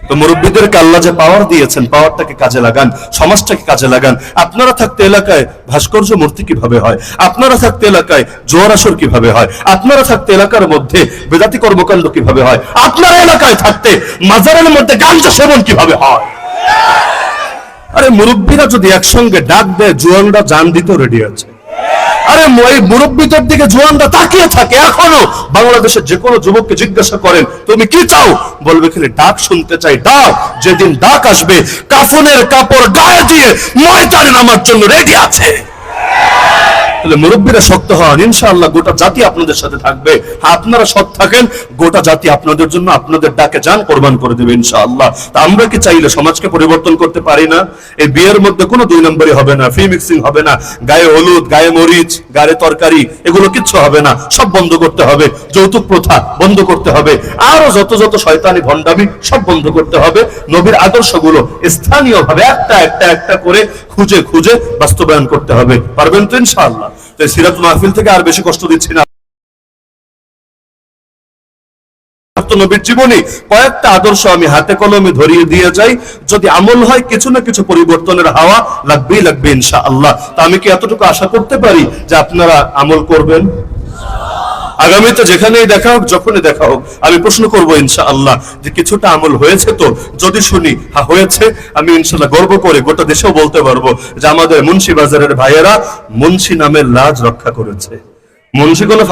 তো মুরব্বীদেরকে আল্লাহ যে পাওয়ার দিয়েছেন, পাওয়ারটাকে কাজে লাগান, সমাজটাকে কাজে লাগান। আপনারা থাকতে এলাকায় ভাস্কর্য মূর্তি কিভাবে হয়? আপনারা থাকতে এলাকায় জোয়ার আসর কিভাবে হয়? আপনারা থাকতে এলাকার মধ্যে বেদাতি কর্মকাণ্ড কিভাবে হয়? আপনারা এলাকায় থাকতে মাজারের মধ্যে গাঞ্জা সেবন কিভাবে হয়? আরে মুরব্বীরা যদি একসঙ্গে ডাক দেয়, জোয়ানরা জান দিতেও রেডি আছে। আরে ওই মুরব্বীদের দিকে জোয়ানরা তাকিয়ে থাকে। এখনো বাংলাদেশের যে কোনো যুবককে জিজ্ঞাসা করেন তুমি কি চাও, বলবে খালি ডাক শুনতে চাই। ডাক, যেদিন ডাক আসবে কাফনের কাপড় গায়ে দিয়ে ময়দানে নামার জন্য রেডি আছে। তাহলে মুরব্বীরা শক্ত হন, ইনশাআল্লাহ গোটা জাতি আপনাদের সাথে থাকবে। আপনারা সৎ থাকেন, গোটা জাতি আপনাদের জন্য আপনাদের ডাকে জান কোরবান করে দেবে ইনশাআল্লাহ। তা আমরা কি চাইলে সমাজকে পরিবর্তন করতে পারি না? এই বিয়ের মধ্যে কোনো 2 নম্বরই হবে না, ফ্রি মিক্সিং হবে না, গায়ে হলুদ, গায়ে মরিচ, গায়ে তরকারি, এগুলো কিচ্ছু হবে না। সব বন্ধ করতে হবে, যৌতুক প্রথা বন্ধ করতে হবে, আরো যত যত শয়তানি ভণ্ডামি সব বন্ধ করতে হবে। নবীর আদর্শগুলো স্থানীয়ভাবে একটা একটা একটা করে খুঁজে খুঁজে বাস্তবায়ন করতে হবে। পারবেন তো ইনশাআল্লাহ? তো সিরাত মাহফিল থেকে আর বেশি কষ্ট দিচ্ছি না। নবীর জীবনী কয়েকটা আদর্শ আমি হাতে কলমে ধরিয়ে দিয়ে যাই, যদি আমল হয় কিছু না কিছু পরিবর্তনের হাওয়া লাগবেই লাগবে ইনশাআল্লাহ। তা আমি কি এতটুকু আশা করতে পারি যে আপনারা আমল করবেন? আগামীতে যেখানেই দেখা হোক, যখনই দেখা হোক, আমি প্রশ্ন করবো ইনশাআল্লাহ যে কিছুটা আমল হয়েছে তো? যদি শুনি হ্যাঁ হয়েছে, আমি ইনশাআল্লাহ গর্ব করে গোটা দেশেও বলতে পারবো যে আমাদের মুন্সি বাজারের ভাইয়েরা মুন্সি নামের লাজ রক্ষা করেছে। মুন্সি কোনো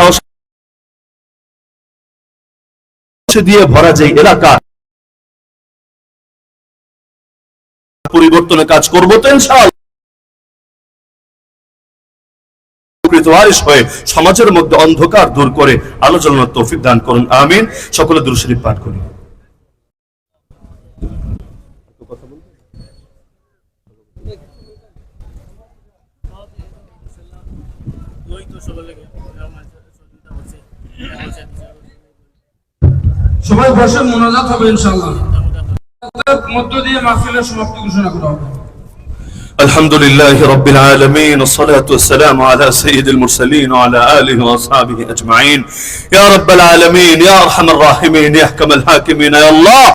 দিয়ে ভরা যে এলাকা, পরিবর্তনের কাজ করবো তো ইনশাআল্লাহ। হয়ে সমাজের মধ্যে অন্ধকার দূর করে আলো জ্বালানোর তৌফিক দান করুন, আমিন। সকলে দুরূদ শরীফ পাঠ করি। সবাই বসে মোনাজাত হবে ইনশাআল্লাহ, মধ্য দিয়ে মাহফিলের সমাপ্তি ঘোষণা করা হবে। الحمد لله رب العالمين، والصلاة والسلام على سيد المرسلين وعلى آله وأصحابه أجمعين. يا رب العالمين، يا أرحم الراحمين، يا أحكم الحاكمين، يا الله